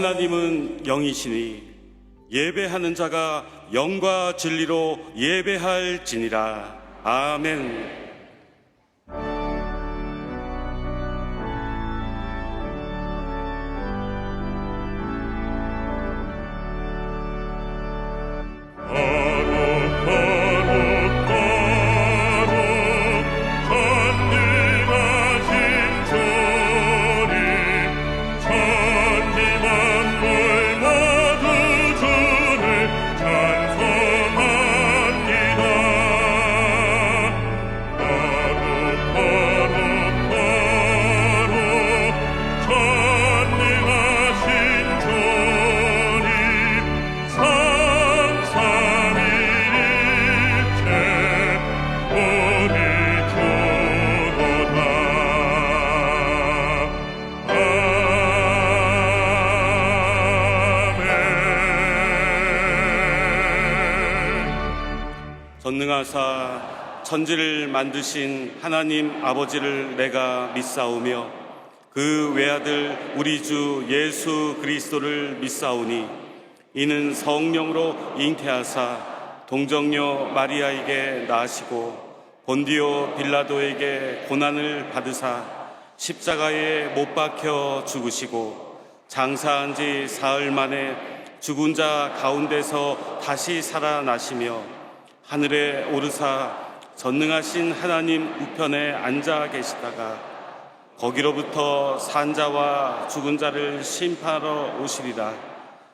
하나님은 영이시니 예배하는 자가 영과 진리로 예배할지니라. 아멘. 전능하사 천지를 만드신 하나님 아버지를 내가 믿사오며 그 외아들 우리 주 예수 그리스도를 믿사오니 이는 성령으로 잉태하사 동정녀 마리아에게 나시고 본디오 빌라도에게 고난을 받으사 십자가에 못 박혀 죽으시고 장사한 지 사흘 만에 죽은 자 가운데서 다시 살아나시며 하늘에 오르사 전능하신 하나님 우편에 앉아 계시다가 거기로부터 산자와 죽은 자를 심판하러 오시리라.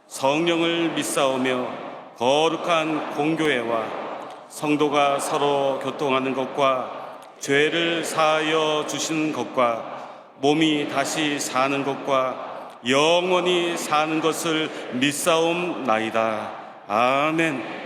성령을 믿사오며 거룩한 공교회와 성도가 서로 교통하는 것과 죄를 사하여 주시는 것과 몸이 다시 사는 것과 영원히 사는 것을 믿사옵나이다. 아멘.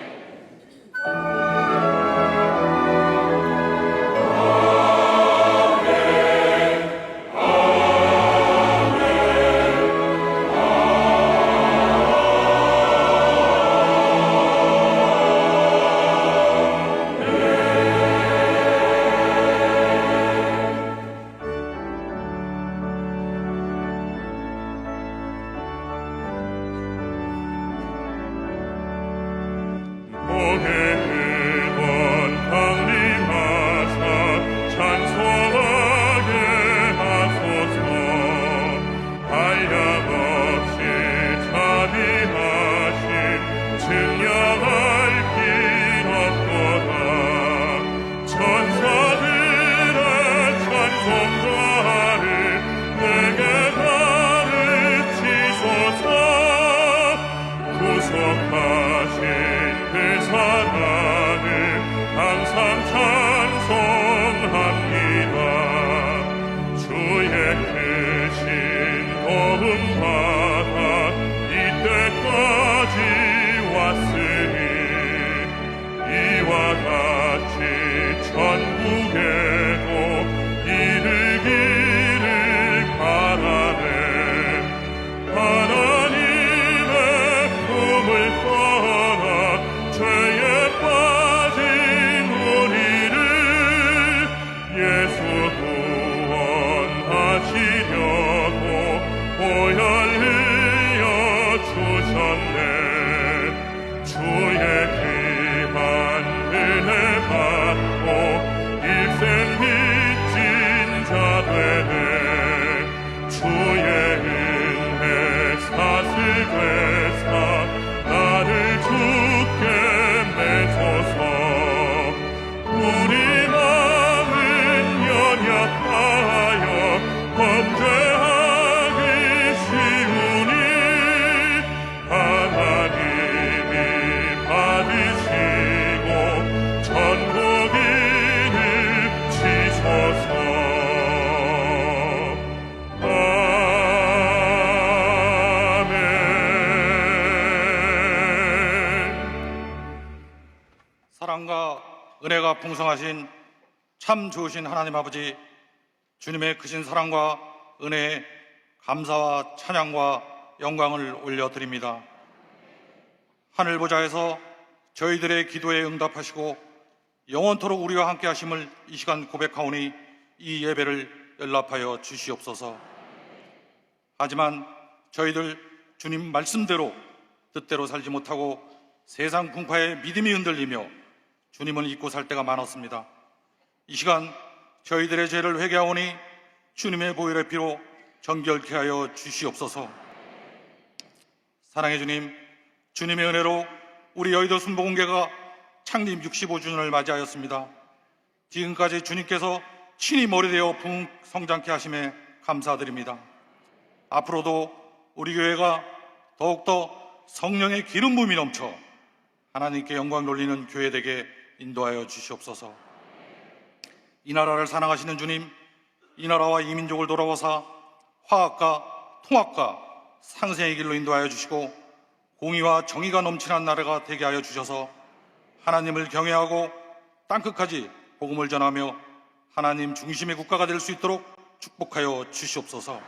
사랑과 은혜가 풍성하신 참 좋으신 하나님 아버지, 주님의 크신 사랑과 은혜에 감사와 찬양과 영광을 올려드립니다. 하늘 보좌에서 저희들의 기도에 응답하시고 영원토록 우리와 함께 하심을 이 시간 고백하오니 이 예배를 연락하여 주시옵소서. 하지만 저희들 주님 말씀대로 뜻대로 살지 못하고 세상 풍파에 믿음이 흔들리며 주님을 잊고 살 때가 많았습니다. 이 시간 저희들의 죄를 회개하오니 주님의 보혈의 피로 정결케 하여 주시옵소서. 사랑의 주님, 주님의 은혜로 우리 여의도 순복음교회가 창립 65주년을 맞이하였습니다. 지금까지 주님께서 친히 머리되어 부흥 성장케 하심에 감사드립니다. 앞으로도 우리 교회가 더욱더 성령의 기름 부음이 넘쳐 하나님께 영광 돌리는 교회 되게 인도하여 주시옵소서. 이 나라를 사랑하시는 주님, 이 나라와 이 민족을 돌아보사 화합과 통합과 상생의 길로 인도하여 주시고 공의와 정의가 넘치는 나라가 되게 하여 주셔서 하나님을 경외하고 땅끝까지 복음을 전하며 하나님 중심의 국가가 될 수 있도록 축복하여 주시옵소서.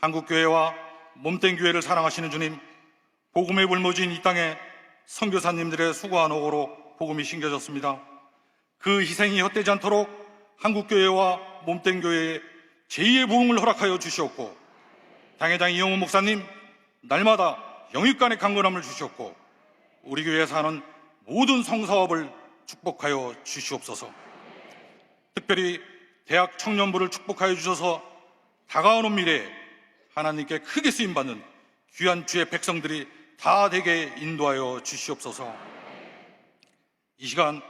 한국교회와 몸된 교회를 사랑하시는 주님, 복음의 불모지인 이 땅에 선교사님들의 수고한 오고로 복음이 심겨졌습니다. 그 희생이 헛되지 않도록 한국교회와 몸된 교회에 제2의 복음을 허락하여 주시옵고, 당회장 이영훈 목사님 날마다 영육간의 강건함을 주시옵고, 우리 교회에 사는 모든 성사업을 축복하여 주시옵소서. 특별히 대학 청년부를 축복하여 주셔서 다가오는 미래에 하나님께 크게 쓰임받는 귀한 주의 백성들이 다 되게 인도하여 주시옵소서. 이 시간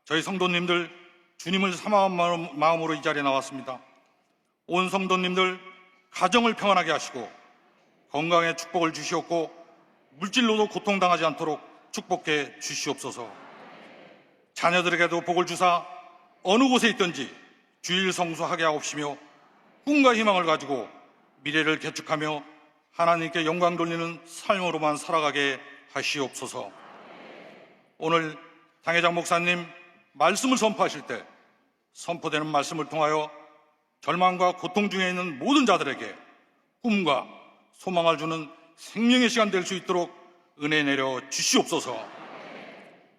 저희 성도님들 주님을 사모한 마음으로 이 자리에 나왔습니다. 온 성도님들 가정을 평안하게 하시고 건강에 축복을 주시옵고 물질로도 고통당하지 않도록 축복해 주시옵소서. 자녀들에게도 복을 주사 어느 곳에 있든지 주일 성수하게 하옵시며 꿈과 희망을 가지고 미래를 개척하며 하나님께 영광 돌리는 삶으로만 살아가게 하시옵소서. 오늘 당회장 목사님 말씀을 선포하실 때 선포되는 말씀을 통하여 절망과 고통 중에 있는 모든 자들에게 꿈과 소망을 주는 생명의 시간 될 수 있도록 은혜 내려 주시옵소서.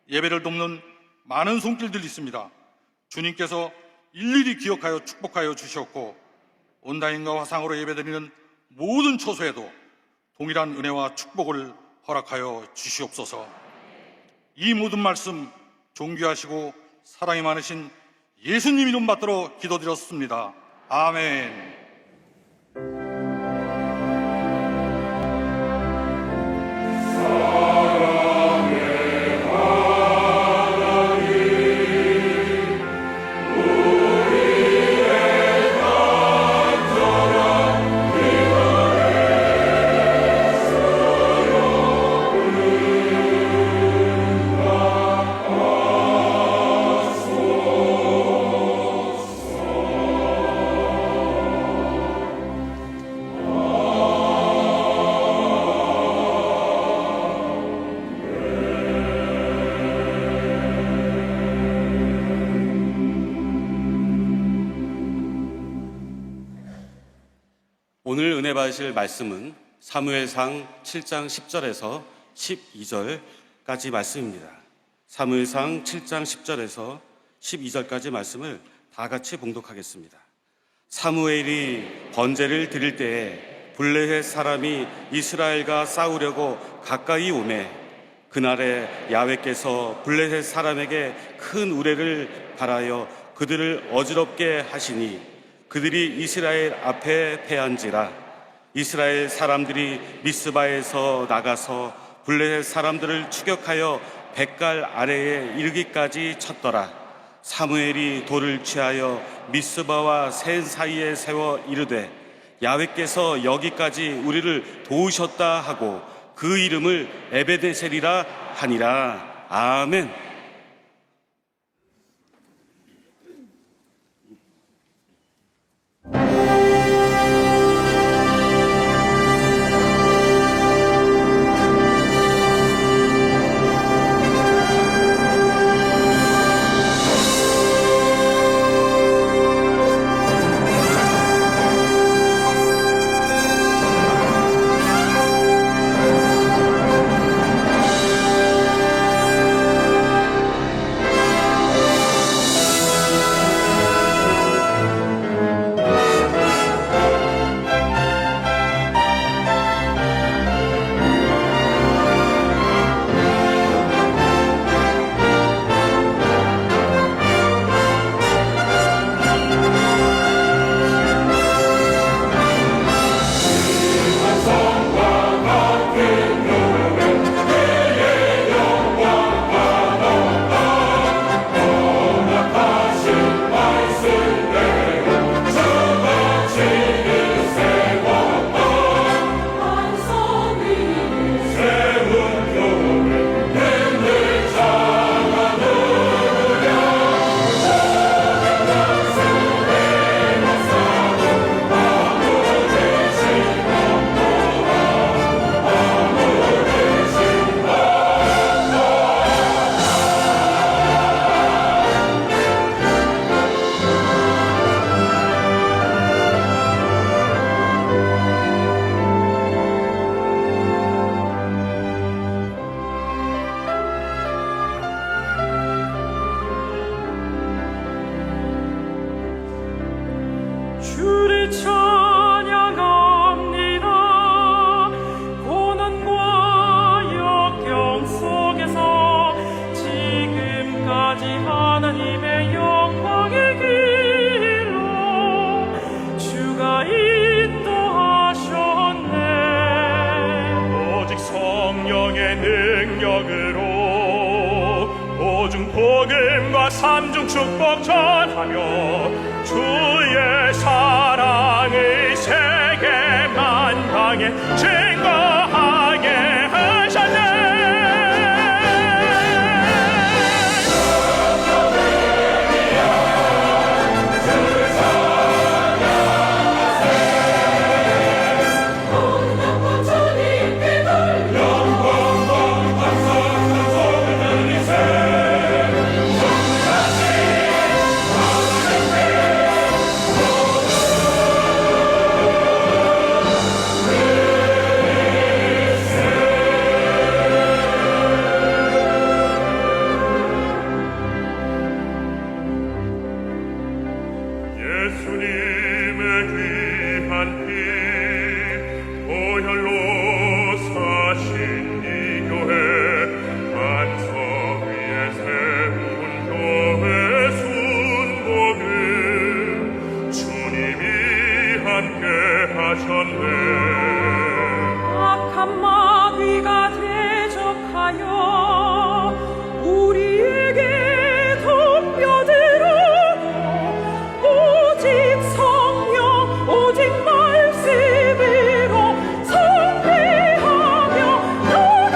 예배를 돕는 많은 손길들이 있습니다. 주님께서 일일이 기억하여 축복하여 주셨고 온다인과 화상으로 예배드리는 모든 처소에도 동일한 은혜와 축복을 허락하여 주시옵소서. 이 모든 말씀 존귀하시고 사랑이 많으신 예수님 이름 받들어 기도드렸습니다. 아멘. 오늘 은혜 받으실 말씀은 사무엘상 7장 10절에서 12절까지 말씀입니다. 사무엘상 7장 10절에서 12절까지 말씀을 다 같이 봉독하겠습니다. 사무엘이 번제를 드릴 때에 블레셋 사람이 이스라엘과 싸우려고 가까이 오매 그날에 야훼께서 블레셋 사람에게 큰 우레를 발하여 그들을 어지럽게 하시니 그들이 이스라엘 앞에 패한지라. 이스라엘 사람들이 미스바에서 나가서 블레셋 사람들을 추격하여 뱃갈 아래에 이르기까지 쳤더라. 사무엘이 돌을 취하여 미스바와 센 사이에 세워 이르되 야훼께서 여기까지 우리를 도우셨다 하고 그 이름을 에베데셀이라 하니라. 아멘. 주를 찬양합니다. 고난과 역경 속에서 지금까지 하나님의 영광의 길로 주가 인도하셨네. 오직 성령의 능력으로 오중 복음과 삼중 축복 전하며 주의 사랑을 세계 만방에 증거하게 하셨네. 예수님의 귀한 피 보혈로 사신 이 교회 반석 위에 세운 교회 순복음 주님이 함께 하셨네. 악한 마귀가 대적하여 우리에게 덤벼들어도 오직 성령 오직 말씀으로 선대하며 나가.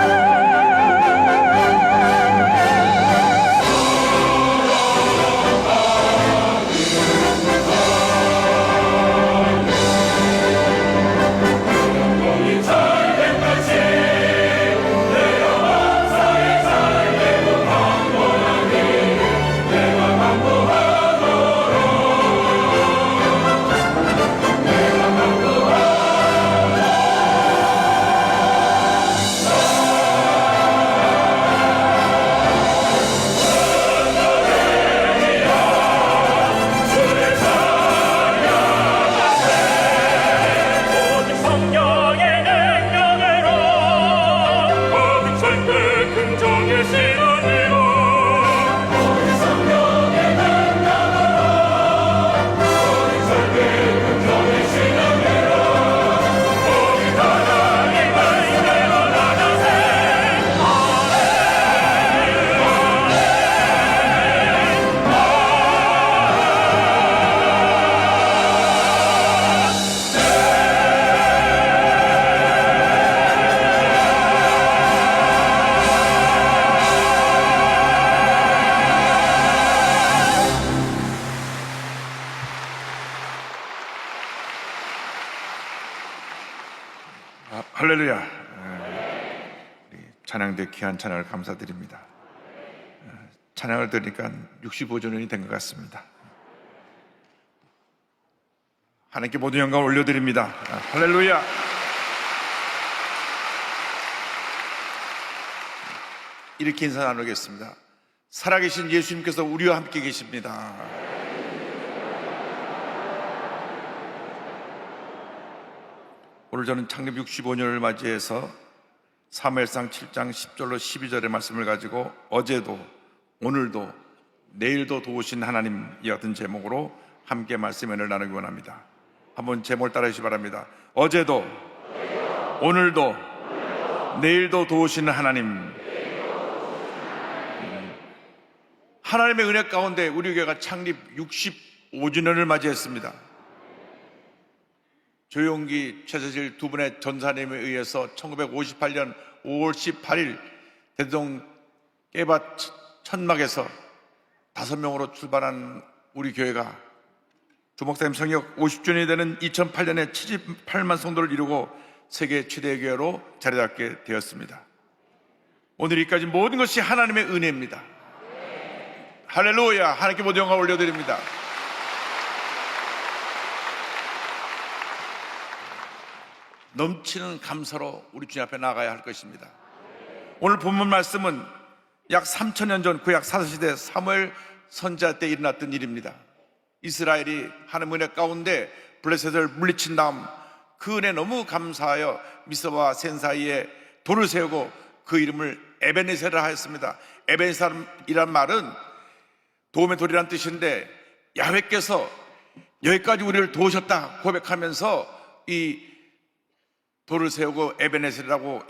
할렐루야. 우리 찬양대 귀한 찬양을 감사드립니다. 찬양을 들으니까 65주년이 된 것 같습니다. 하나님께 모든 영광을 올려드립니다. 할렐루야. 이렇게 인사 나누겠습니다. 살아계신 예수님께서 우리와 함께 계십니다. 오늘 저는 창립 65년을 맞이해서 사무엘상 7장 10절로 12절의 말씀을 가지고 어제도 오늘도 내일도 도우신 하나님이었던 제목으로 함께 말씀을 나누기 원합니다. 한번 제목을 따라 주시기 바랍니다. 어제도 오늘도 내일도 도우시는 하나님. 하나님의 은혜 가운데 우리 교회가 창립 65주년을 맞이했습니다. 조용기, 최서실 두 분의 전사님에 의해서 1958년 5월 18일 대동 깨밭 천막에서 5명으로 출발한 우리 교회가 주목사님 성역 50주년이 되는 2008년에 78만 성도를 이루고 세계 최대 교회로 자리잡게 되었습니다. 오늘 이까지 모든 것이 하나님의 은혜입니다. 할렐루야. 하나님께 모든 영광을 올려드립니다. 넘치는 감사로 우리 주님 앞에 나가야 할 것입니다. 오늘 본문 말씀은 약 3000년 전 구약 사사시대 사무엘 선지자 때 일어났던 일입니다. 이스라엘이 하나님의 은혜 가운데 블레셋을 물리친 다음 그 은혜 너무 감사하여 미스바와 센 사이에 돌을 세우고 그 이름을 에베네셀을 하였습니다. 에베네셀이란 말은 도움의 돌이란 뜻인데 야훼께서 여기까지 우리를 도우셨다 고백하면서 이 돌을 세우고 에베네셀이라고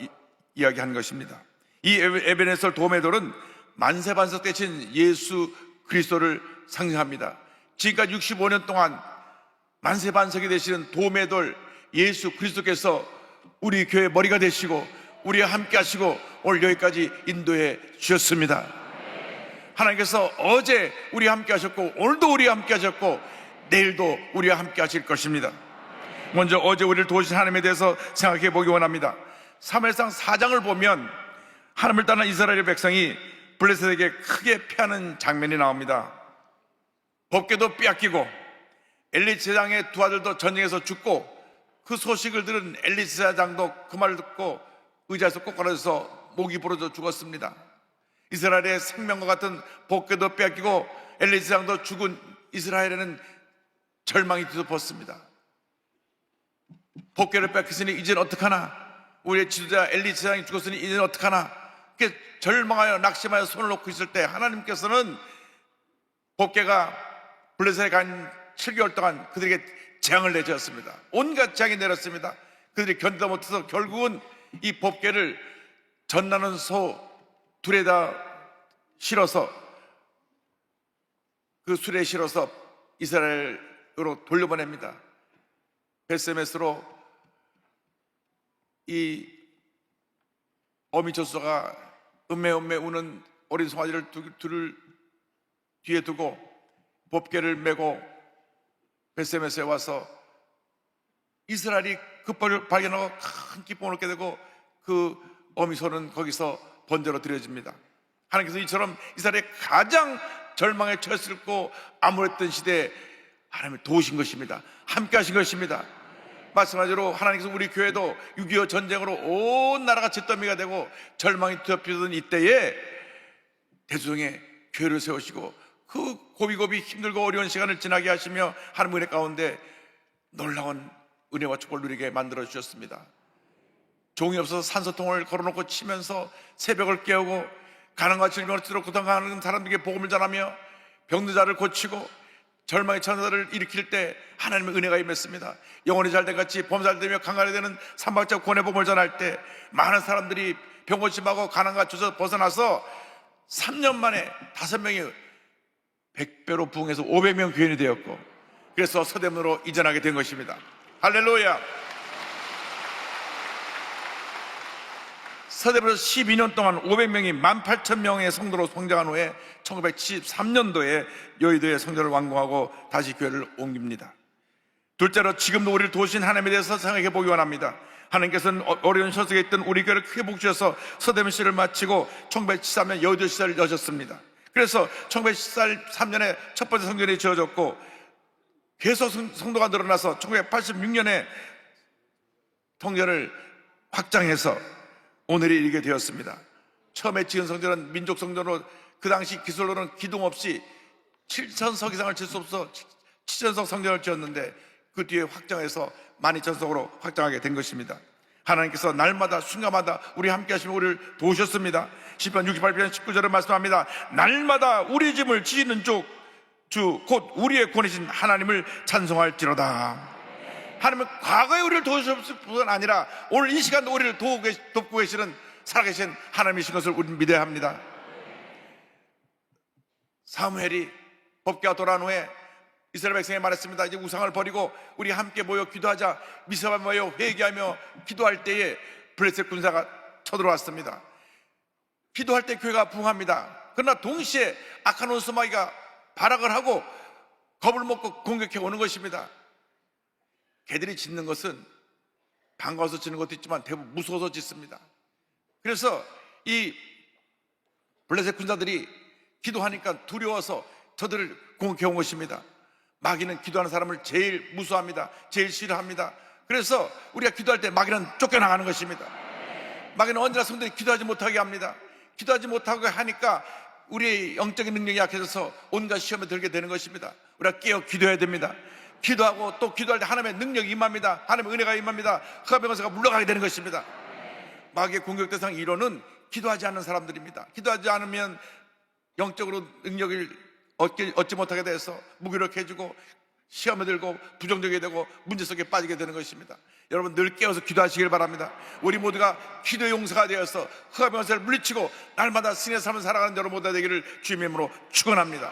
이야기한 것입니다. 이 에베네셀 도움의 돌은 만세반석 대신 예수 그리스도를 상징합니다. 지금까지 65년 동안 만세반석이 되시는 도움의 돌 예수 그리스도께서 우리 교회 머리가 되시고 우리와 함께 하시고 오늘 여기까지 인도해 주셨습니다. 하나님께서 어제 우리와 함께 하셨고 오늘도 우리와 함께 하셨고 내일도 우리와 함께 하실 것입니다. 먼저 어제 우리를 도우신 하나님에 대해서 생각해 보기 원합니다. 사무엘상 4장을 보면 하나님을 떠난 이스라엘 백성이 블레셋에게 크게 패하는 장면이 나옵니다. 법궤도 빼앗기고 엘리 제사장의 두 아들도 전쟁에서 죽고 그 소식을 들은 엘리 제사장도 그 말을 듣고 의자에서 꼬꾸라져서 목이 부러져 죽었습니다. 이스라엘의 생명과 같은 법궤도 빼앗기고 엘리 제사장도 죽은 이스라엘에는 절망이 뒤덮었습니다. 법궤를 뺏겼으니 이제는 어떡하나, 우리의 지도자 엘리 제사장이 죽었으니 이제는 어떡하나, 이렇게 절망하여 낙심하여 손을 놓고 있을 때 하나님께서는 법궤가 블레셋에 간 7개월 동안 그들에게 재앙을 내주었습니다. 온갖 재앙이 내렸습니다. 그들이 견디다 못해서 결국은 이 법궤를 전나는 소 둘에다 실어서 그 술에 실어서 이스라엘으로 돌려보냅니다. 베스메스로 이 어미 젖소가 음메 우는 어린 송아지를 둘을 뒤에 두고 법궤를 메고 베스메스에 와서 이스라엘이 그벌을 발견하고 큰 기쁨을 얻게 되고 그 어미소는 거기서 번제로 드려집니다. 하나님께서 이처럼 이스라엘의 가장 절망에 처했을고 암울했던 시대에 하나님을 도우신 것입니다. 함께 하신 것입니다. 마찬가지로 하나님께서 우리 교회도 6.25 전쟁으로 온 나라가 잿더미가 되고 절망이 뒤덮이던 이때에 대조정에 교회를 세우시고 그 고비고비 힘들고 어려운 시간을 지나게 하시며 하나님의 은혜 가운데 놀라운 은혜와 축복을 누리게 만들어 주셨습니다. 종이 없어서 산소통을 걸어놓고 치면서 새벽을 깨우고 가난과 질병으로 고통하는 사람들에게 복음을 전하며 병든 자를 고치고 절망의 천사를 일으킬 때 하나님의 은혜가 임했습니다. 영혼이 잘된 같이 범살되며 강간이 되는 삼박자 구원의 복음을 전할 때 많은 사람들이 병고침하고 가난과 주서 벗어나서 3년 만에 5명이 100배로 부흥해서 500명 교인이 되었고 그래서 서대문으로 이전하게 된 것입니다. 할렐루야. 서대문에서 12년 동안 500명이 18,000명의 성도로 성장한 후에 1973년도에 여의도에 성전을 완공하고 다시 교회를 옮깁니다. 둘째로 지금도 우리를 도우신 하나님에 대해서 생각해 보기 원합니다. 하나님께서는 어려운 서석에 있던 우리 교회를 크게 복주셔서 서대문 시를 마치고 1973년 여의도 시설을 여셨습니다. 그래서 1973년에 첫 번째 성전이 지어졌고 계속 성도가 늘어나서 1986년에 성전을 확장해서 오늘이 이르게 되었습니다. 처음에 지은 성전은 민족 성전으로 그 당시 기술로는 기둥 없이 7,000석 이상을 질 수 없어 7,000석 성전을 지었는데 그 뒤에 확장해서 12,000석으로 확장하게 된 것입니다. 하나님께서 날마다 순간마다 우리 함께 하시며 우리를 도우셨습니다. 시편 68편 19절에 말씀합니다. 날마다 우리 짐을 지시는 주 곧 우리의 구원이신 하나님을 찬송할지로다. 하나님은 과거에 우리를 도우셨을 뿐 아니라 오늘 이 시간도 우리를 돕고 계시는 살아계신 하나님이신 것을 우리는 믿어야 합니다. 사무엘이 법궤가 돌아온 후에 이스라엘 백성에 말했습니다. 이제 우상을 버리고 우리 함께 모여 기도하자. 미스바에 모여 회개하며 기도할 때에 블레셋 군사가 쳐들어왔습니다. 기도할 때 교회가 부흥합니다. 그러나 동시에 악한 원수마귀가 발악을 하고 겁을 먹고 공격해 오는 것입니다. 개들이 짖는 것은 반가워서 짖는 것도 있지만 대부분 무서워서 짖습니다. 그래서 이 블레셋 군사들이 기도하니까 두려워서 저들을 공격해 온 것입니다. 마귀는 기도하는 사람을 제일 무서워합니다. 제일 싫어합니다. 그래서 우리가 기도할 때 마귀는 쫓겨나가는 것입니다. 마귀는 언제나 성도들이 기도하지 못하게 합니다. 기도하지 못하게 하니까 우리의 영적인 능력이 약해져서 온갖 시험에 들게 되는 것입니다. 우리가 깨어 기도해야 됩니다. 기도하고 또 기도할 때 하나님의 능력이 임합니다. 하나님의 은혜가 임합니다. 흑암의 권세가 물러가게 되는 것입니다. 마귀의 공격 대상 1호는 기도하지 않는 사람들입니다. 기도하지 않으면 영적으로 능력을 얻지 못하게 돼서 무기력해지고 시험에 들고 부정적이 되고 문제 속에 빠지게 되는 것입니다. 여러분 늘 깨어서 기도하시길 바랍니다. 우리 모두가 기도의 용사가 되어서 흑암의 권세를 물리치고 날마다 승리의 삶을 살아가는 여러분 모두가 되기를 주님의 이름으로 축원합니다.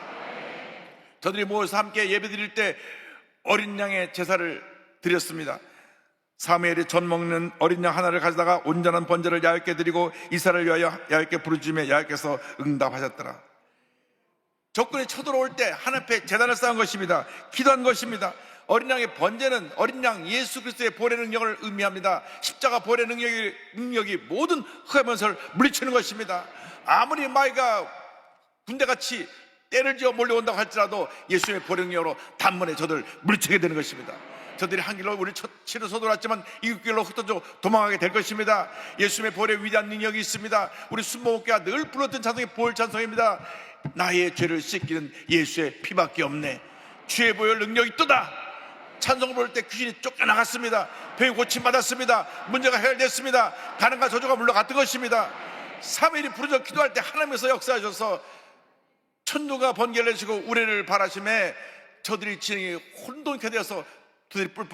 저들이 모여서 함께 예배드릴 때 어린 양의 제사를 드렸습니다. 사무엘이 전 먹는 어린 양 하나를 가져다가 온전한 번제를 야훼께 드리고 이사를 위하여 야훼께 부르짖으며 야훼께서 응답하셨더라. 적군이 쳐들어올 때 하나님 앞에 제단을 쌓은 것입니다. 기도한 것입니다. 어린 양의 번제는 어린 양 예수 그리스도의 보혈의 능력을 의미합니다. 십자가 보혈의 능력이 모든 흑암의 권세를 물리치는 것입니다. 아무리 마귀가 군대같이 때를 지어 몰려온다고 할지라도 예수님의 보혈의 능력으로 단번에 저들 물리치게 되는 것입니다. 저들이 한 길로 우리 치러 서돌았지만 이웃 길로 흩어져 도망가게 될 것입니다. 예수님의 보혈의 위대한 능력이 있습니다. 우리 순복음교회가 늘 불렀던 찬송이 보혈 찬송입니다. 나의 죄를 씻기는 예수의 피밖에 없네. 주의 보혈 능력이 있도다. 찬송을 부를 때 귀신이 쫓겨나갔습니다. 병이 고침받았습니다. 문제가 해결됐습니다. 가난과 저주가 물러갔던 것입니다. 사무엘이 부르짖어 기도할 때 하나님께서 역사하셔서 천둥과 번개를 내시고 우레를 바라심에 저들이 진행이 혼돈케 되어서 그들이 뿔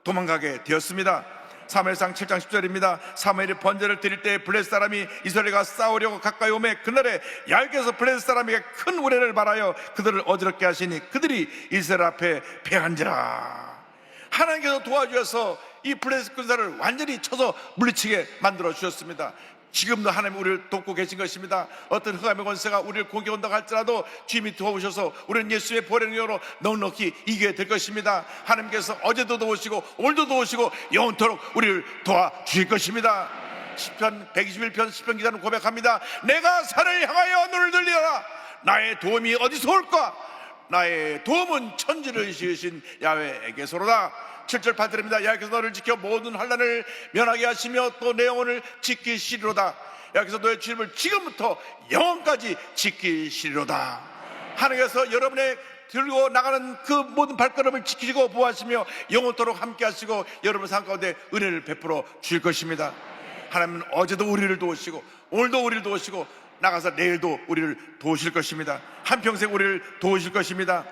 도망가게 되었습니다. 사무엘상 7장 10절입니다. 사무엘이 번제를 드릴 때 블레셋 사람이 이스라엘과 싸우려고 가까이 오매 그날에 야훼께서 블레셋 사람에게 큰 우레를 발하여 그들을 어지럽게 하시니 그들이 이스라엘 앞에 패한지라. 하나님께서 도와주셔서 이 블레셋 군사를 완전히 쳐서 물리치게 만들어 주셨습니다. 지금도 하나님 우리를 돕고 계신 것입니다. 어떤 흑암의 권세가 우리를 공격한다고 할지라도 주님이 도와주셔서 우리는 예수의 보혈의 능력으로 넉넉히 이기게 될 것입니다. 하나님께서 어제도 도우시고 오늘도 도우시고 영원토록 우리를 도와주실 것입니다. 시편 121편 시편 기자는 고백합니다. 내가 산을 향하여 눈을 들리라. 나의 도움이 어디서 올까? 나의 도움은 천지를 지으신 야훼에게서로다. 7절 8절입니다. 야훼께서 너를 지켜 모든 환난을 면하게 하시며 또 내 영혼을 지키시리로다. 야훼께서 너의 주님을 지금부터 영원까지 지키시리로다. 하나님께서 여러분의 들고 나가는 그 모든 발걸음을 지키시고 보호하시며 영원토록 함께 하시고 여러분 삶 가운데 은혜를 베풀어 주실 것입니다. 하나님은 어제도 우리를 도우시고 오늘도 우리를 도우시고 나가서 내일도 우리를 도우실 것입니다. 한평생 우리를 도우실 것입니다.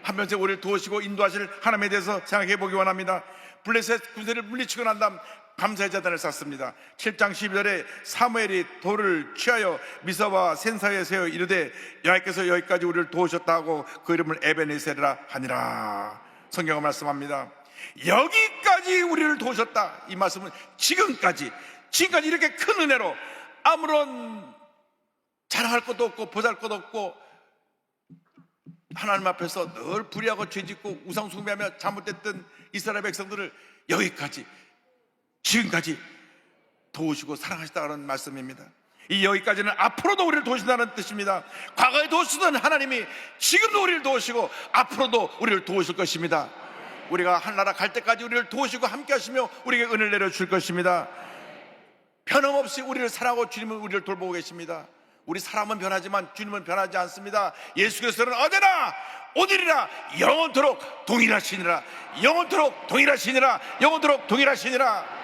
한평생 우리를 도우시고 인도하실 하나님에 대해서 생각해 보기 원합니다. 블레셋 군세를 물리치고 난 다음 감사의 제단을 쌓습니다. 7장 12절에 사무엘이 돌을 취하여 미사와 센사에 세워 이르되 야훼께서 여기까지 우리를 도우셨다 하고 그 이름을 에베네셀이라 하니라. 성경은 말씀합니다. 여기까지 우리를 도우셨다. 이 말씀은 지금까지 이렇게 큰 은혜로 아무런 자랑할 것도 없고 보잘 것도 없고 하나님 앞에서 늘 불의하고 죄짓고 우상 숭배하며 잘못됐던 이스라엘 백성들을 여기까지 지금까지 도우시고 사랑하시다는 말씀입니다. 이 여기까지는 앞으로도 우리를 도우신다는 뜻입니다. 과거에 도우시던 하나님이 지금도 우리를 도우시고 앞으로도 우리를 도우실 것입니다. 우리가 하늘나라 갈 때까지 우리를 도우시고 함께 하시며 우리에게 은혜를 내려줄 것입니다. 변함없이 우리를 사랑하고 주님은 우리를 돌보고 계십니다. 우리 사람은 변하지만 주님은 변하지 않습니다. 예수 그리스도는 어제나 오늘이나 영원토록 동일하시니라. 영원토록 동일하시니라. 영원토록 동일하시니라.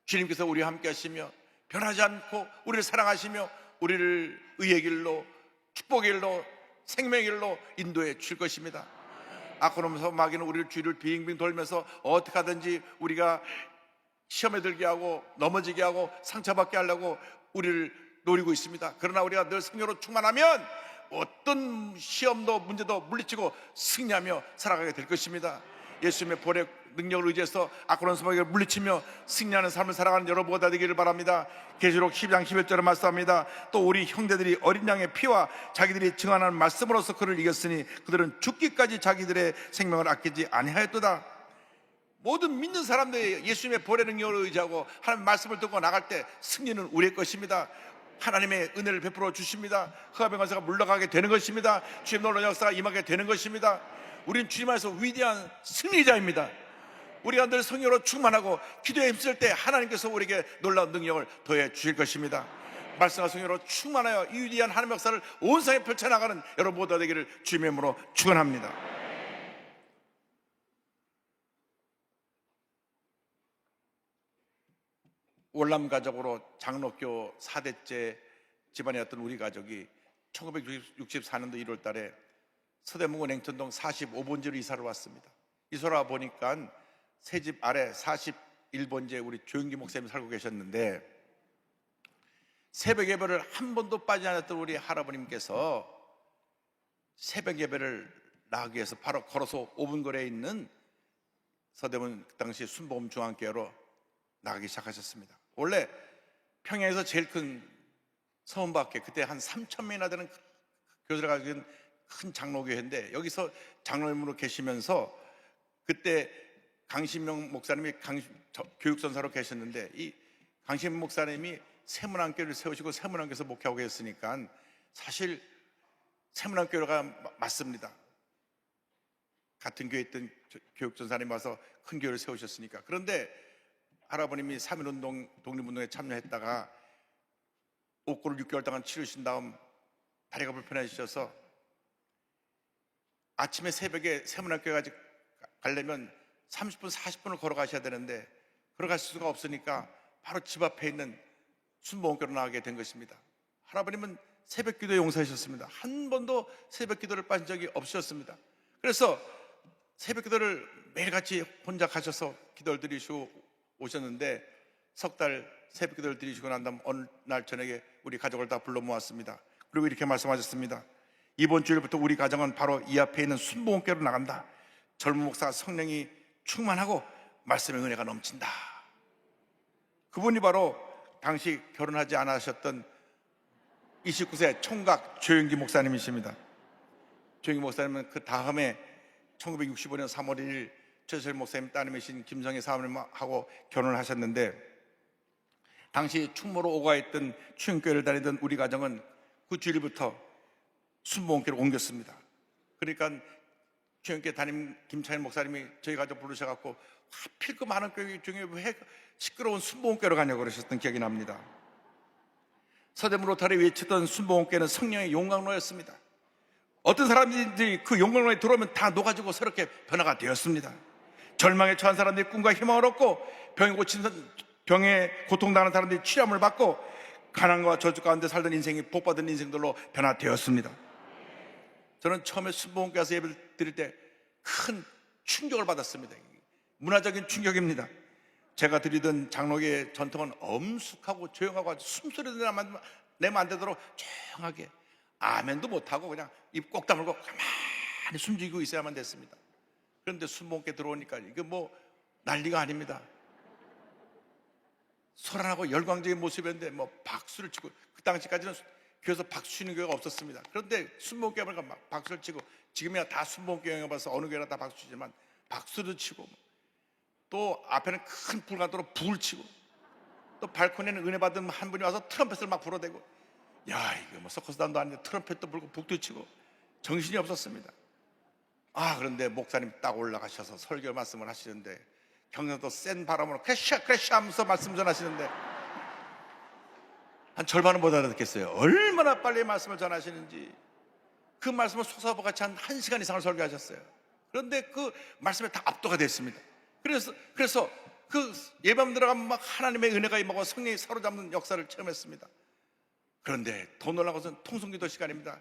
주님께서 우리와 함께 하시며 변하지 않고 우리를 사랑하시며 우리를 의의 길로 축복의 길로 생명의 길로 인도해 줄 것입니다. 아코노면서 마귀는 우리를 주위를 빙빙 돌면서 어떻게 하든지 우리가 시험에 들게 하고 넘어지게 하고 상처받게 하려고 우리를 노리고 있습니다. 그러나 우리가 늘 성령으로 충만하면 어떤 시험도 문제도 물리치고 승리하며 살아가게 될 것입니다. 예수님의 보혈의 능력을 의지해서 아코론스 마귀를 물리치며 승리하는 삶을 살아가는 여러분과 되기를 바랍니다. 계시록 12장 11절에 말씀합니다. 또 우리 형제들이 어린 양의 피와 자기들이 증언하는 말씀으로서 그를 이겼으니 그들은 죽기까지 자기들의 생명을 아끼지 아니하였도다. 모든 믿는 사람들이 예수님의 보혈의 능력을 의지하고 하나님의 말씀을 듣고 나갈 때 승리는 우리의 것입니다. 하나님의 은혜를 베풀어 주십니다. 흑암의 권세가 물러가게 되는 것입니다. 주님 놀라운 역사가 임하게 되는 것입니다. 우리는 주님 안에서 위대한 승리자입니다. 우리가 늘 성령으로 충만하고 기도에 힘쓸 때 하나님께서 우리에게 놀라운 능력을 더해 주실 것입니다. 말씀과 성령으로 충만하여 이 위대한 하나님의 역사를 온 세상에 펼쳐나가는 여러분 모두 되기를 주님의 이름으로 축원합니다. 월남 가족으로 장로교 4대째 집안이었던 우리 가족이 1964년도 1월 달에 서대문구 냉천동 45번지로 이사를 왔습니다. 이사를 와 보니까 새 집 아래 41번지에 우리 조영기 목사님이 살고 계셨는데, 새벽 예배를 한 번도 빠지지 않았던 우리 할아버님께서 새벽 예배를 나가기 위해서 바로 걸어서 5분 거리에 있는 서대문 그 당시 순복음 중앙교회로 나가기 시작하셨습니다. 원래 평양에서 제일 큰 서원밖에 그때 한 3,000명이나 되는 교회를 가지고 있는 큰 장로교회인데, 여기서 장로님으로 계시면서 그때 강신명 목사님이 교육선사로 계셨는데, 이 강신명 목사님이 세문안교회를 세우시고 세문안교에서 목회하고 계셨으니까 사실 세문안교회가 맞습니다. 같은 교회에 있던 교육전사님이 와서 큰 교회를 세우셨으니까. 그런데 할아버님이 3.1운동 독립운동에 참여했다가 옥고를 6개월 동안 치르신 다음 다리가 불편해지셔서 아침에 새벽에 세문학교까지 가려면 30분 40분을 걸어가셔야 되는데 걸어가실 수가 없으니까 바로 집 앞에 있는 순복음교로 나가게 된 것입니다. 할아버님은 새벽 기도에 용사하셨습니다. 한 번도 새벽 기도를 빠진 적이 없으셨습니다. 그래서 새벽 기도를 매일같이 혼자 가셔서 기도를 드리시고 오셨는데, 석 달 새벽 기도를 드리시고 난 다음 어느 날 저녁에 우리 가족을 다 불러 모았습니다. 그리고 이렇게 말씀하셨습니다. 이번 주일부터 우리 가정은 바로 이 앞에 있는 순복음교로 나간다. 젊은 목사 성령이 충만하고 말씀의 은혜가 넘친다. 그분이 바로 당시 결혼하지 않으셨던 29세 총각 조영기 목사님이십니다. 조영기 목사님은 그 다음에 1965년 3월 1일 최철 목사님 따님이신 김성애 사모님하고 결혼을 하셨는데, 당시 충무로 오가있던 추영교회를 다니던 우리 가정은 그 주일부터 순복음교로 옮겼습니다. 그러니까 추영교회 담임 김창일 목사님이 저희 가족 부르셔갖고 하필 그 많은 교회 중에 왜 시끄러운 순복음교로 가냐고 그러셨던 기억이 납니다. 서대문 로타리 외치던 순복음교회는 성령의 용광로였습니다. 어떤 사람들이 그 용광로에 들어오면 다 녹아지고 새롭게 변화가 되었습니다. 절망에 처한 사람들이 꿈과 희망을 얻고, 병에 고통당하는 사람들이 치료함을 받고, 가난과 저주 가운데 살던 인생이 복받은 인생들로 변화되었습니다. 저는 처음에 순복음교회 가서 예배를 드릴 때 큰 충격을 받았습니다. 문화적인 충격입니다. 제가 드리던 장로교의 전통은 엄숙하고 조용하고 아주 숨소리도 내면 안 되도록 조용하게, 아멘도 못하고 그냥 입 꼭 다물고 가만히 숨지고 있어야만 됐습니다. 그런데 순복음교회 들어오니까 이게 뭐 난리가 아닙니다. 소란하고 열광적인 모습이었는데 뭐 박수를 치고, 그 당시까지는 교회에서 박수 치는 교회가 없었습니다. 그런데 순복음교회 보니까 막 박수를 치고, 지금이야 다 순복음교회 봐서 어느 교회나 다 박수 치지만 박수도 치고, 또 앞에는 큰 불가도로 불을 치고, 또 발코니에는 은혜 받은 한 분이 와서 트럼펫을 막 불어대고, 야 이거 뭐 서커스단도 아닌데 트럼펫도 불고 북도 치고 정신이 없었습니다. 그런데 목사님 딱 올라가셔서 설교 말씀을 하시는데, 경상도 센 바람으로 크래샤 하면서 말씀 전하시는데 한 절반은 못 알아듣겠어요. 얼마나 빨리 말씀을 전하시는지. 그 말씀을 솟아보같이 한 1시간 이상을 설교하셨어요. 그런데 그 말씀에 다 압도가 됐습니다. 그래서 그 예배만 들어가면 막 하나님의 은혜가 임하고 성령이 사로잡는 역사를 체험했습니다. 그런데 더 놀라운 것은 통성기도 시간입니다.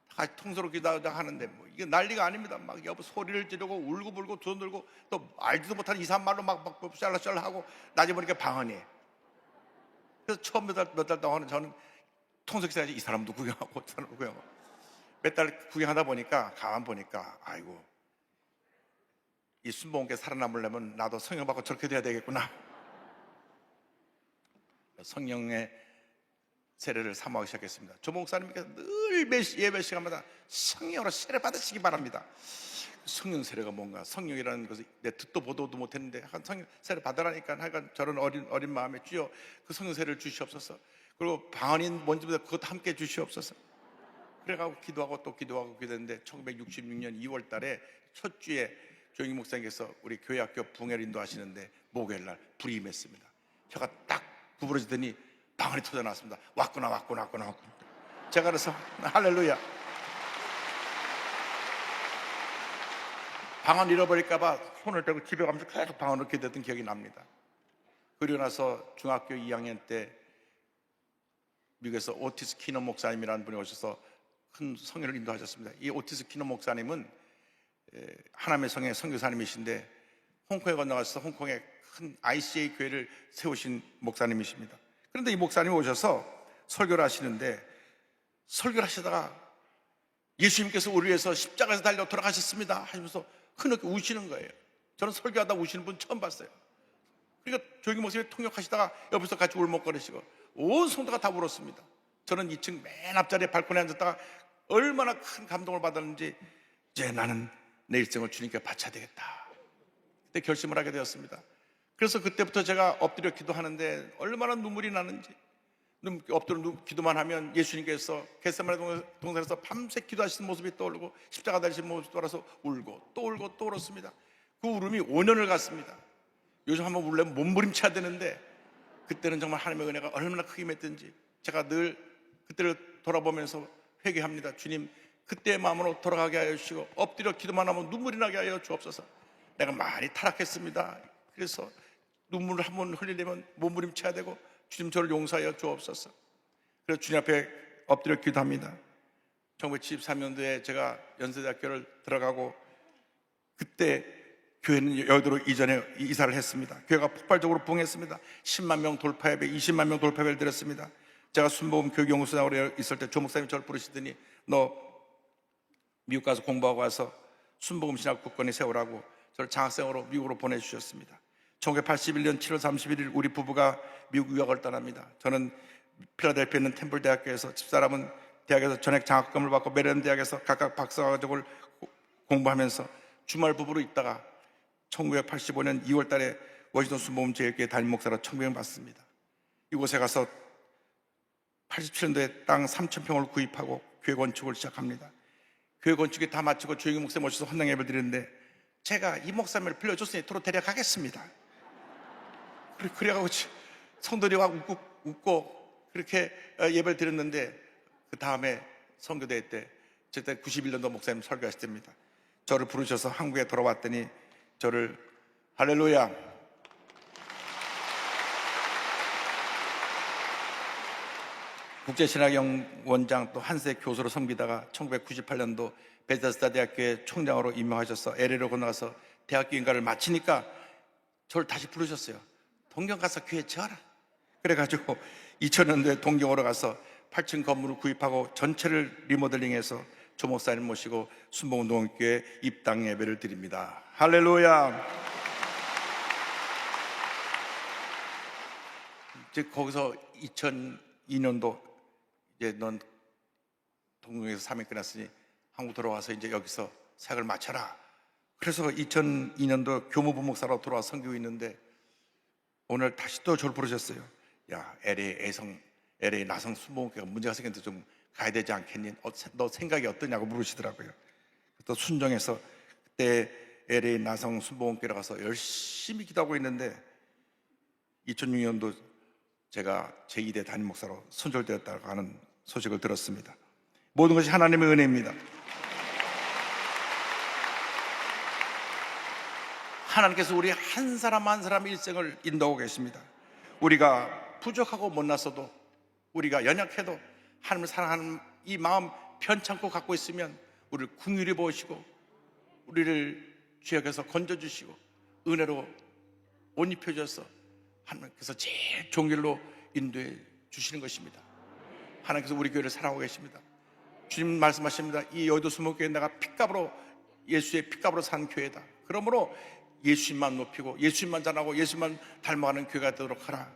같이 통서로 기도하는데 뭐 이게 난리가 아닙니다. 막 여보 소리를 지르고 울고불고 돈 들고, 또 알지도 못하는 이상한 말로 막 짤라짤라하고, 나중에 보니까 방언이에요. 그래서 처음 몇 달 동안은 저는 통성기사에 이 사람도 구경하고 저 사람도 구경하고, 몇 달 구경하다 보니까 가만 보니까 아이고, 이 순복음교회 살아남으려면 나도 성령 받고 저렇게 돼야 되겠구나. 성령의 세례를 사모하기 시작했습니다. 조 목사님께서 늘 예배 시간마다 성령으로 세례 받으시기 바랍니다. 성령 세례가 뭔가, 성령이라는 것을 내 듣도 보도도 못했는데 한 성령 세례 받으라니까, 하여간 저런 어린 마음에 주여 그 성령 세례를 주시옵소서. 그리고 방언인 뭔지보다 그것도 함께 주시옵소서. 그래가지고 기도하고 또 기도하고 기도했는데 1966년 2월 달에 첫 주에 조영기 목사님께서 우리 교회학교 붕해를 인도하시는데 목요일날 불이 임했습니다. 혀가 딱 구부러지더니 방언이 터져나왔습니다. 왔구나. 제가 그래서 할렐루야, 방언 잃어버릴까봐 손을 대고 집에 가면서 계속 방언을 기도했던 기억이 납니다. 그리고 나서 중학교 2학년 때 미국에서 오티스 키너 목사님이라는 분이 오셔서 큰 성회를 인도하셨습니다. 이 오티스 키너 목사님은 하나님의 성의 선교사님이신데 홍콩에 건너가서 홍콩에 큰 ICA 교회를 세우신 목사님이십니다. 그런데 이 목사님이 오셔서 설교를 하시는데, 설교를 하시다가 예수님께서 우리 위해서 십자가에서 달려 돌아가셨습니다 하시면서 흐느끼 우시는 거예요. 저는 설교하다 우시는 분 처음 봤어요. 그러니까 조용히 목사님이 통역하시다가 옆에서 같이 울먹거리시고 온 성도가 다 울었습니다. 저는 2층 맨 앞자리에 발코니에 앉았다가 얼마나 큰 감동을 받았는지, 이제 나는 내 일생을 주님께 바쳐야 되겠다, 그때 결심을 하게 되었습니다. 그래서 그때부터 제가 엎드려 기도하는데 얼마나 눈물이 나는지, 엎드려 기도만 하면 예수님께서 겟세마네 동산에서 밤새 기도하시는 모습이 떠오르고 십자가 달리신 모습이 떠올라서 울고 또 울고 또 울었습니다. 그 울음이 5년을 갔습니다. 요즘 한번 울려면 몸부림쳐야 되는데 그때는 정말 하나님의 은혜가 얼마나 크게 임했든지 제가 늘 그때를 돌아보면서 회개합니다. 주님, 그때의 마음으로 돌아가게 하여 주시고 엎드려 기도만 하면 눈물이 나게 하여 주옵소서. 내가 많이 타락했습니다. 그래서 눈물을 한번 흘리려면 몸부림쳐야 되고 주님 저를 용서하여 주옵소서. 그래서 주님 앞에 엎드려 기도합니다. 1973년도에 제가 연세대학교를 들어가고 그때 교회는 여의도로 이사를 했습니다. 교회가 폭발적으로 부흥했습니다. 10만 명 돌파 예배, 20만 명 돌파 예배를 드렸습니다. 제가 순복음 교육연구소장으로 있을 때 조 목사님이 저를 부르시더니 너 미국 가서 공부하고 와서 순복음 신학 국권에 세우라고 저를 장학생으로 미국으로 보내주셨습니다. 1981년 7월 31일 우리 부부가 미국 유학을 떠납니다. 저는 필라델피아 있는 템플 대학교에서, 집사람은 대학에서 전액 장학금을 받고 메릴랜드 대학에서 각각 박사과정을 공부하면서 주말 부부로 있다가 1985년 2월 달에 워싱턴 순복음 제일교회 담임 목사로 청명을 받습니다. 이곳에 가서 87년도에 땅 3,000평을 구입하고 교회 건축을 시작합니다. 교회 건축이 다 마치고 조영희 목사님 모셔서 헌당 예배를 드리는데 제가 이 목사님을 빌려줬으니 도로 데려가겠습니다. 그래가지고 성도들이 웃고 그렇게 예배를 드렸는데 그 다음에 선교대회 때, 그때 91년도 목사님 설교하실 때입니다. 저를 부르셔서 한국에 돌아왔더니 저를 할렐루야, 국제신학원장 또 한세 교수로 섬기다가 1998년도 베데스다 대학교의 총장으로 임명하셔서 LA로 건너가서 대학교 인가를 마치니까 저를 다시 부르셨어요. 동경 가서 교회 지어라. 그래가지고 2000년도에 동경으로 가서 8층 건물을 구입하고 전체를 리모델링해서 조 목사님 모시고 순복음동교회 입당 예배를 드립니다. 할렐루야. 이제 거기서 2002년도 이제 넌 동경에서 3회 끝났으니 한국 돌아와서 이제 여기서 사역을 마쳐라. 그래서 2002년도 교무부 목사로 돌아와 섬기고 있는데 오늘 다시 또 저를 부르셨어요. 야, LA 나성 순복음교회가 문제가 생겼는데 좀 가야 되지 않겠니? 너 생각이 어떠냐고 물으시더라고요. 또 순정해서 그때 LA 나성 순복음교회에 가서 열심히 기도하고 있는데 2006년도 제가 제2대 담임 목사로 선출되었다고 하는 소식을 들었습니다. 모든 것이 하나님의 은혜입니다. 하나님께서 우리 한 사람 한 사람의 일생을 인도하고 계십니다. 우리가 부족하고 못났어도, 우리가 연약해도 하나님을 사랑하는 이 마음 편찮고 갖고 있으면 우리를 긍휼히 보시고 우리를 죄악에서 건져주시고 은혜로 옷 입혀줘서 하나님께서 제일 좋은 길로 인도해 주시는 것입니다. 하나님께서 우리 교회를 사랑하고 계십니다. 주님 말씀하십니다. 이 여의도 순복음교회 내가 핏값으로, 예수의 핏값으로 산 교회다. 그러므로 예수님만 높이고 예수님만 전하고 예수님만 닮아가는 교회가 되도록 하라.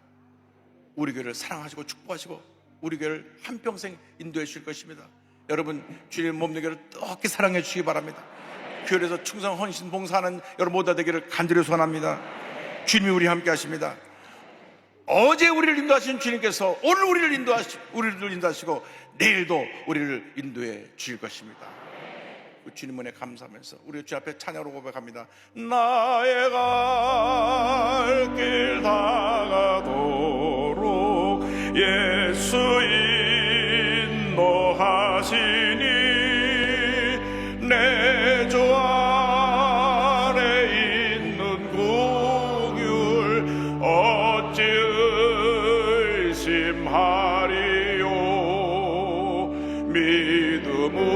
우리 교회를 사랑하시고 축복하시고 우리 교회를 한평생 인도해 주실 것입니다. 여러분, 주님의 몸된 교회를 뜨겁게 사랑해 주시기 바랍니다. 교회에서 충성 헌신 봉사하는 여러분 모두 되기를 간절히 소원합니다. 주님이 우리 함께 하십니다. 어제 우리를 인도하신 주님께서 오늘 우리를 인도하시고 내일도 우리를 인도해 주실 것입니다. 주님 은혜 감사하면서 우리 주 앞에 찬양으로 고백합니다. 나의 갈 길 다가도록 예수 인도하시니 내 주 안에 있는 긍휼 어찌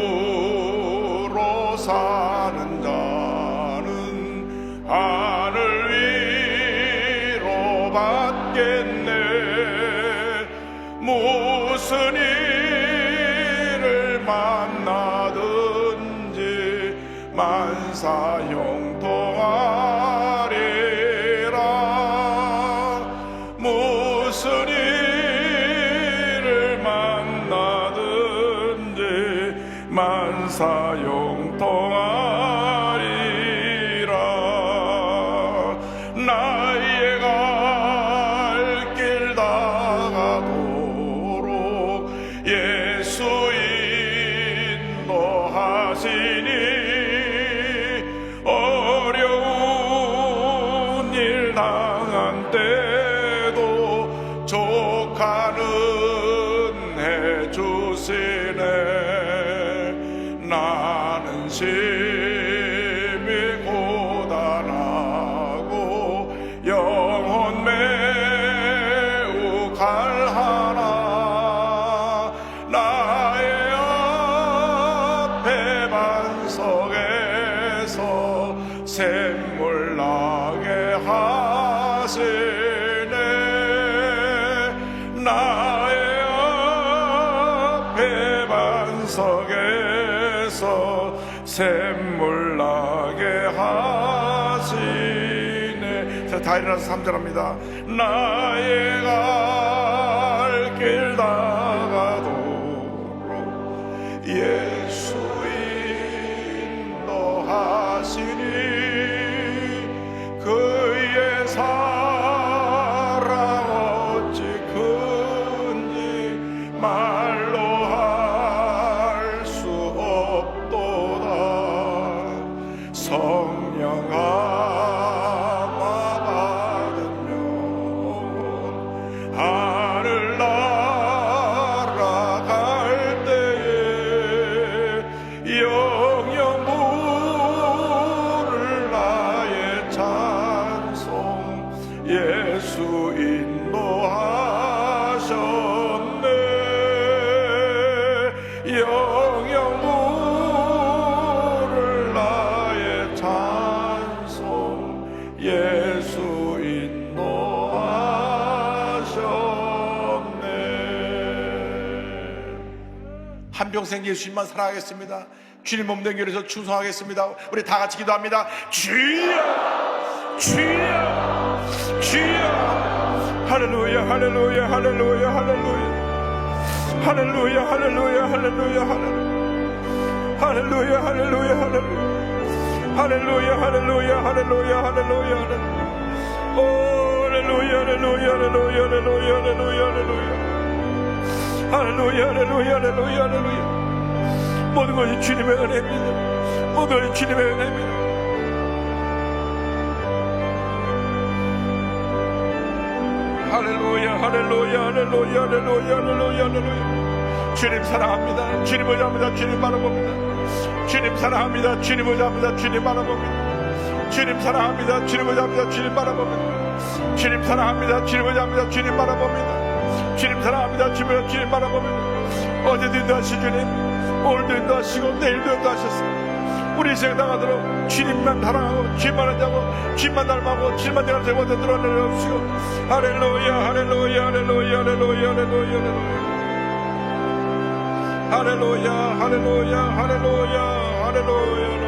믿음으로 사는 자는 하늘 위로 받겠네. 무슨 일을 만나든지 만사형통하리라. 무슨 일을 만나든지 만사형통하리라. 나의 갈 길 다가도록 예수 인도하시니 어려운 일 당한 때도 족하는 해 주시네. 나는 심히 고단하고 영혼 매우 갈하나. 나의 앞에 반석에서 샘물 나게 하시네. 나의 앞에 반석에서 샘물 나게 하시네. 자, 다 일어나서 3절합니다. 나의 갈 길 다가도록 예수 인도하시니 그의 사랑 어찌 큰지 말로 할 수 없도다. 성령 감화 받으면 하늘 날아갈 때에 영영 부를 나의 찬송 예수 인도하셨네. 영영 부를 나의 찬송 예수 인도하셨네. 한평생 예수님만 사랑하겠습니다. 주님 몸된 교회에서 충성하겠습니다. 우리 다 같이 기도합니다. 주여 주여 주여. 할렐루야 할렐루야 할렐루야 할렐루야 할렐루야 할렐루야 할렐루야 할렐루야 할렐루야 할렐루야 할렐루야 할렐루야 할렐루야 할렐루야 오 할렐루야 할렐루야 할렐루야 할렐루야 할렐루야 할렐루야 할렐루야 할렐루야 할렐루야. 모든 것이 주님의 은혜입니다. 모든 것이 주님의 은혜입니다. 할렐루야 할렐루야 할렐루야 할렐루야 할렐루야 할렐루야. 주님 사랑합니다. 주님 보자합니다. 주님 바라봅니다. 주님 사랑합니다. 주님 보자합니다. 주님 바라봅니다. 주님 사랑합니다. 주님 보자합니다. 주님 바라봅니다. 주님 사랑합니다. 주님 보자합니다. 주님 바라봅니다. 주님 사랑합니다. 주님 바라봅니다. 어제도 인도하신 주님, 오늘도 인도하시고 내일도 인도하셨습니다. 우리 인생 당하도록 주님만 사랑하고 주님만 하자고 주님만 닮아고 주님만 내가 제거돼 드러내옵시고. 할렐루야 할렐루야 할렐루야 할렐루야 할렐루야 할렐루야 할렐루야 할렐루야 할렐루야 할렐루야.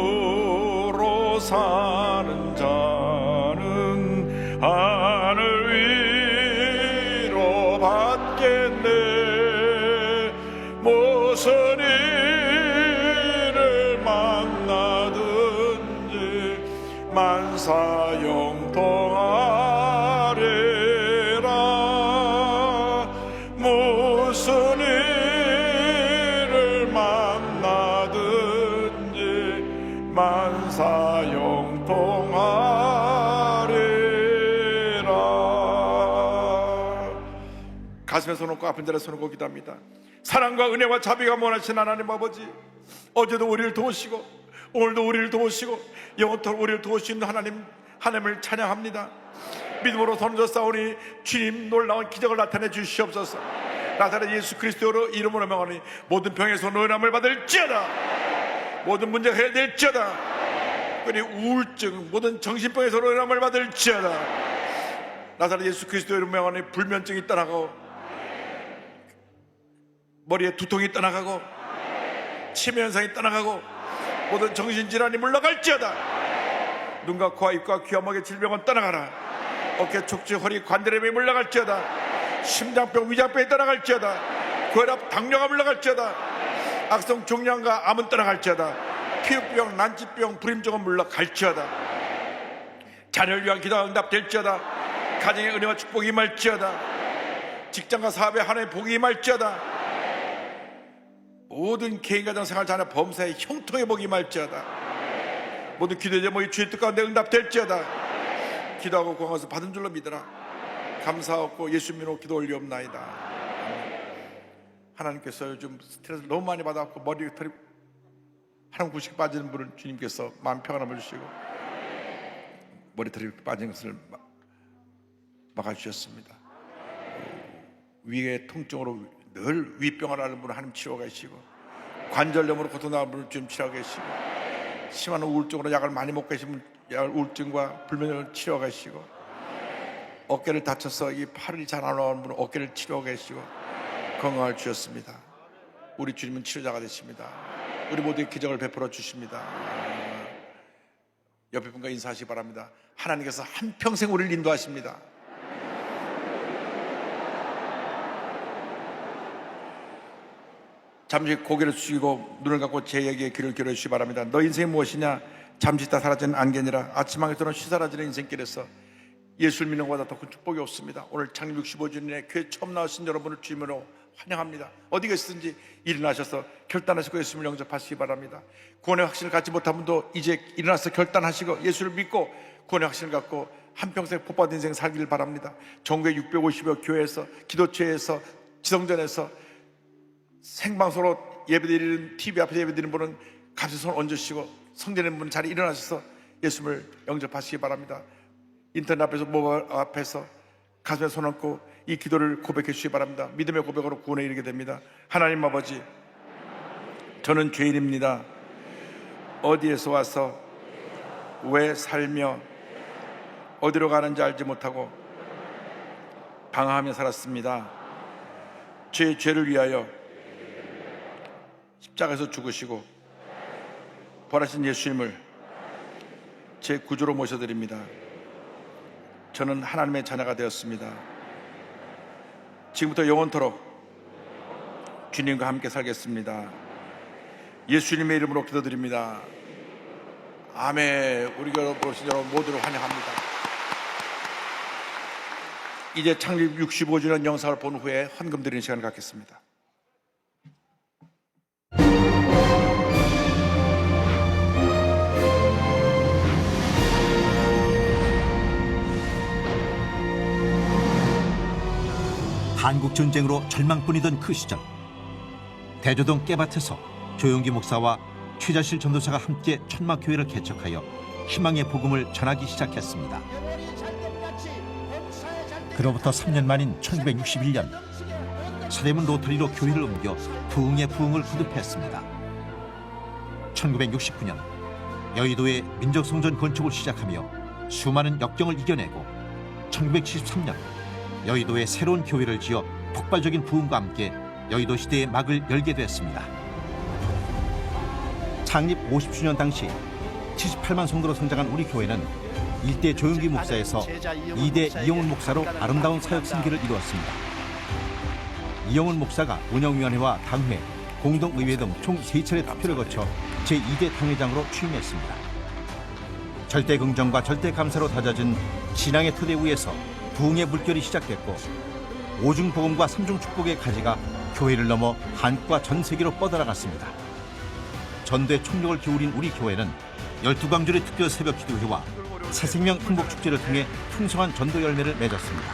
믿음으로 사는 자는 하늘 위로 받겠네. 무슨 일을 만나든지 만사형통하리라. 무슨 일을 만나든지 만사형통하리라. 가슴에 손 얹고 아픈 자리에 손 얹고 기도합니다. 사랑과 은혜와 자비가 원하신 하나님 아버지, 어제도 우리를 도우시고 오늘도 우리를 도우시고 영원토록 우리를 도우시는 하나님을 찬양합니다. 믿음으로 손을 싸우니 주님 놀라운 기적을 나타내 주시옵소서. 나사렛 예수 그리스도로 이름으로 명하니 모든 병에서 노인함을 받을지어다. 모든 문제가 해결될지어다. 그리 우울증 모든 정신병에서 노인함을 받을지어다. 나사렛 예수 그리스도 이름으로 명하니 불면증이 떠나가고 머리에 두통이 떠나가고 치매 현상이 떠나가고 모든 정신질환이 물러갈지어다. 눈과 코와 입과 귀와 목의 질병은 떠나가라. 어깨 척추 허리 관절염이 물러갈지어다. 심장병 위장병이 떠나갈지어다. 고혈압 당뇨가 물러갈지어다. 악성 종양과 암은 떠나갈지어다. 피부병 난치병 불임증은 물러갈지어다. 자녀를 위한 기도가 응답될지어다. 가정의 은혜와 축복이 임할지어다. 직장과 사업의 하나의 복이 임할지어다. 모든 개인가정 생활 자녀 범사의 형통의 복이 임할지어다. 모든 기도의 제목이 주의 뜻 가운데 응답될지어다. 기도하고 구하면서 받은 줄로 믿으라. 감사하고 예수 믿고 기도 올리옵나이다. 하나님께서 요즘 스트레스를 너무 많이 받아갖고 머리 털이 한 구씩 빠지는 분을 주님께서 마음 평안함을 주시고 머리털이 빠진 것을 막아주셨습니다. 위의 통증으로 늘 위병을 앓는 분을 하나님 치료하고 계시고 관절염으로 고통당하는 분을 주님 치료하고 계시고 심한 우울증으로 약을 많이 먹고 계신 분 우울증과 불면증을 치료하고 계시고 어깨를 다쳐서 이 팔이 잘 안 나오는 분은 어깨를 치료하고 계시고 건강을 주셨습니다. 우리 주님은 치료자가 되십니다. 우리 모두의 기적을 베풀어 주십니다. 옆에 분과 인사하시기 바랍니다. 하나님께서 한평생 우리를 인도하십니다. 잠시 고개를 숙이고 눈을 감고 제 얘기에 귀를 기울여 주시기 바랍니다. 너 인생이 무엇이냐? 잠시 있다 사라지는 안개니라. 아침하게 또는 쉬사라지는 인생길에서 예수를 믿는 것보다 더 큰 축복이 없습니다. 오늘 창립 65주년에 교회 처음 나오신 여러분을 주님으로 환영합니다. 어디 계시든지 일어나셔서 결단하시고 예수님을 영접하시기 바랍니다. 구원의 확신을 갖지 못한 분도 이제 일어나서 결단하시고 예수를 믿고 구원의 확신을 갖고 한평생 복받은 인생 살기를 바랍니다. 전국의 650여 교회에서 기도처에서 지성전에서 생방송으로 예배드리는 TV 앞에서 예배드리는 분은 같이 손 얹으시고 성전에 분은 자리에 일어나셔서 예수님을 영접하시기 바랍니다. 인터넷 앞에서 모바일 앞에서 가슴에 손 얹고 이 기도를 고백해 주시기 바랍니다. 믿음의 고백으로 구원에 이르게 됩니다. 하나님 아버지, 저는 죄인입니다. 어디에서 와서 왜 살며 어디로 가는지 알지 못하고 방황하며 살았습니다. 제 죄를 위하여 십자가에서 죽으시고 부활하신 예수님을 제 구주로 모셔드립니다. 저는 하나님의 자녀가 되었습니다. 지금부터 영원토록 주님과 함께 살겠습니다. 예수님의 이름으로 기도드립니다. 아멘. 우리 교회 오신 여러분 모두를 환영합니다. 이제 창립 65주년 영상을 본 후에 헌금 드리는 시간을 갖겠습니다. 한국전쟁으로 절망뿐이던 그 시절, 대조동 깨밭에서 조용기 목사와 최자실 전도사가 함께 천막교회를 개척하여 희망의 복음을 전하기 시작했습니다. 그로부터 3년 만인 1961년 서대문 로터리로 교회를 옮겨 부흥의 부흥을 거듭했습니다. 1969년 여의도에 민족성전 건축을 시작하며 수많은 역경을 이겨내고 1973년 여의도에 새로운 교회를 지어 폭발적인 부흥과 함께 여의도 시대의 막을 열게 됐습니다. 창립 50주년 당시 78만 성도로 성장한 우리 교회는 1대 조용기 목사에서 2대 이용훈 목사로 아름다운 사역 생기를 이루었습니다. 이용훈 목사가 운영위원회와 당회, 공동의회 등 총 3차례 투표를 거쳐 제2대 당회장으로 취임했습니다. 절대 긍정과 절대 감사로 다져진 신앙의 토대 위에서 부흥의 물결이 시작됐고 오중 복음과 삼중 축복의 가지가 교회를 넘어 한국과 전 세계로 뻗어나갔습니다. 전도에 총력을 기울인 우리 교회는 12광주의 특별 새벽 기도회와 새생명 행복축제를 통해 풍성한 전도 열매를 맺었습니다.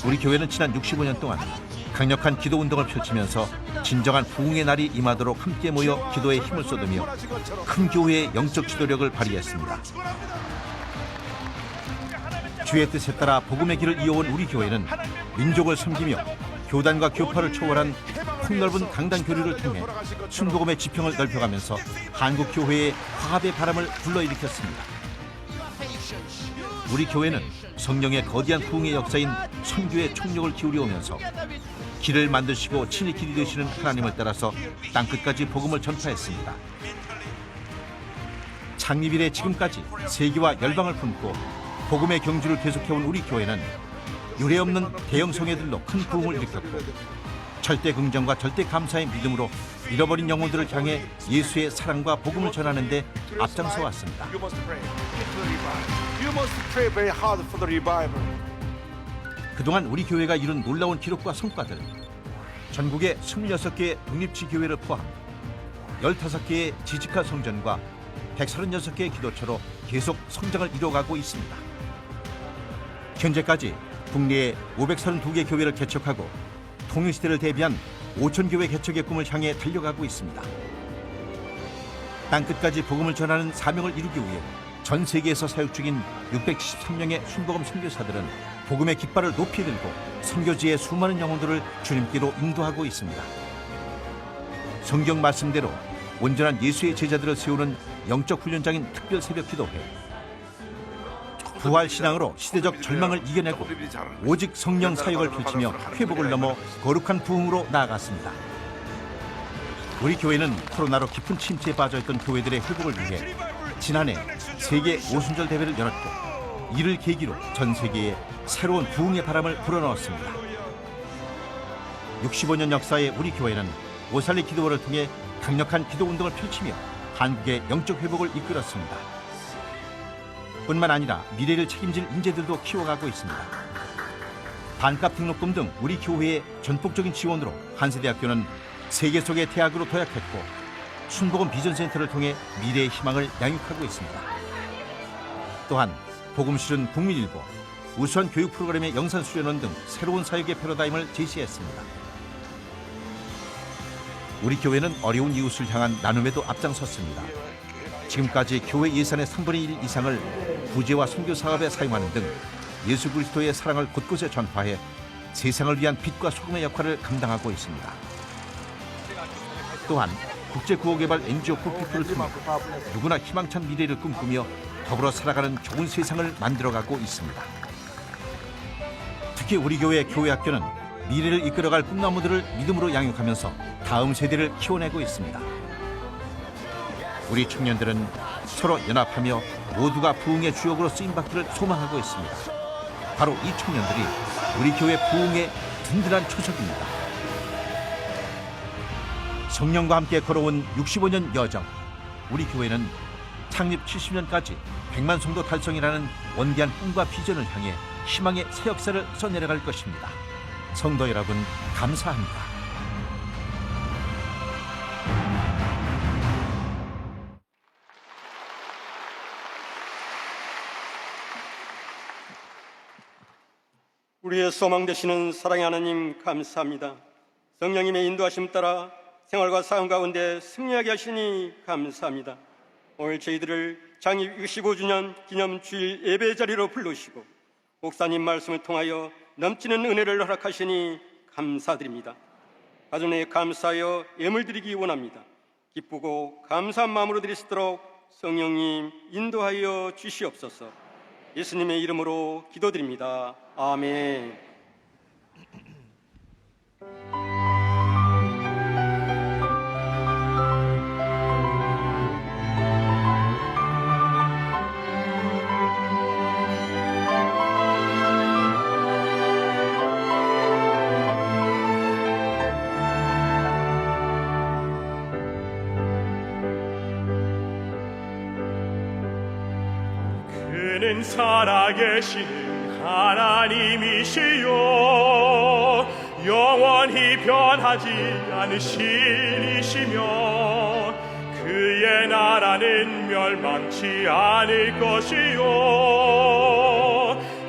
우리 교회는 지난 65년 동안 강력한 기도 운동을 펼치면서 진정한 부흥의 날이 임하도록 함께 모여 기도에 힘을 쏟으며 큰 교회의 영적 지도력을 발휘했습니다. 주의 뜻에 따라 복음의 길을 이어온 우리 교회는 민족을 섬기며 교단과 교파를 초월한 폭넓은 강단 교류를 통해 순복음의 지평을 넓혀가면서 한국 교회의 화합의 바람을 불러일으켰습니다. 우리 교회는 성령의 거대한 부흥의 역사인 선교에 총력을 기울여오면서 길을 만드시고 친히 길이 되시는 하나님을 따라서 땅끝까지 복음을 전파했습니다. 창립 이래 지금까지 세계와 열방을 품고 복음의 경주를 계속해온 우리 교회는 유례없는 대형 성회들로 큰 부흥을 일으켰고 절대 긍정과 절대 감사의 믿음으로 잃어버린 영혼들을 향해 예수의 사랑과 복음을 전하는 데 앞장서 왔습니다. 그동안 우리 교회가 이룬 놀라운 기록과 성과들, 전국의 26개의 독립지 교회를 포함 15개의 지직화 성전과 136개의 기도처로 계속 성장을 이뤄가고 있습니다. 현재까지 국내에 532개 교회를 개척하고 통일시대를 대비한 5,000교회 개척의 꿈을 향해 달려가고 있습니다. 땅끝까지 복음을 전하는 사명을 이루기 위해 전 세계에서 사역 중인 673명의 순복음 선교사들은 복음의 깃발을 높이 들고 선교지의 수많은 영혼들을 주님께로 인도하고 있습니다. 성경 말씀대로 온전한 예수의 제자들을 세우는 영적 훈련장인 특별 새벽 기도회, 부활 신앙으로 시대적 절망을 이겨내고 오직 성령 사역을 펼치며 회복을 넘어 거룩한 부흥으로 나아갔습니다. 우리 교회는 코로나로 깊은 침체에 빠져있던 교회들의 회복을 위해 지난해 세계 오순절 대회를 열었고 이를 계기로 전 세계에 새로운 부흥의 바람을 불어넣었습니다. 65년 역사의 우리 교회는 오살리 기도회를 통해 강력한 기도운동을 펼치며 한국의 영적 회복을 이끌었습니다. 뿐만 아니라 미래를 책임질 인재들도 키워가고 있습니다. 반값 등록금 등 우리 교회의 전폭적인 지원으로 한세대학교는 세계 속의 대학으로 도약했고 순복음 비전센터를 통해 미래의 희망을 양육하고 있습니다. 또한 복음실은 국민일보, 우수한 교육 프로그램의 영산수련원 등 새로운 사역의 패러다임을 제시했습니다. 우리 교회는 어려운 이웃을 향한 나눔에도 앞장섰습니다. 지금까지 교회 예산의 3분의 1 이상을 부재와 선교 사업에 사용하는 등 예수 그리스도의 사랑을 곳곳에 전파해 세상을 위한 빛과 소금의 역할을 감당하고 있습니다. 또한 국제구호개발 NGO 굿피플을 통해 누구나 희망찬 미래를 꿈꾸며 더불어 살아가는 좋은 세상을 만들어가고 있습니다. 특히 우리 교회 교회학교는 미래를 이끌어갈 꿈나무들을 믿음으로 양육하면서 다음 세대를 키워내고 있습니다. 우리 청년들은 서로 연합하며 모두가 부흥의 주역으로 쓰임받기를 소망하고 있습니다. 바로 이 청년들이 우리 교회 부흥의 든든한 초석입니다. 성령과 함께 걸어온 65년 여정, 우리 교회는 창립 70년까지 100만 성도 달성이라는 원대한 꿈과 비전을 향해 희망의 새 역사를 써내려갈 것입니다. 성도 여러분, 감사합니다. 우리의 소망 되시는 사랑의 하나님, 감사합니다. 성령님의 인도하심 따라 생활과 삶 가운데 승리하게 하시니 감사합니다. 오늘 저희들을 창립 65주년 기념 주일 예배 자리로 부르시고 목사님 말씀을 통하여 넘치는 은혜를 허락하시니 감사드립니다. 가정에 감사하여 예물 드리기 원합니다. 기쁘고 감사한 마음으로 드릴 수 있도록 성령님 인도하여 주시옵소서. 예수님의 이름으로 기도드립니다. 아멘. 그는 살아계시는 하나님이시요 영원히 변하지 않으시니시며 그의 나라는 멸망치 않을 것이요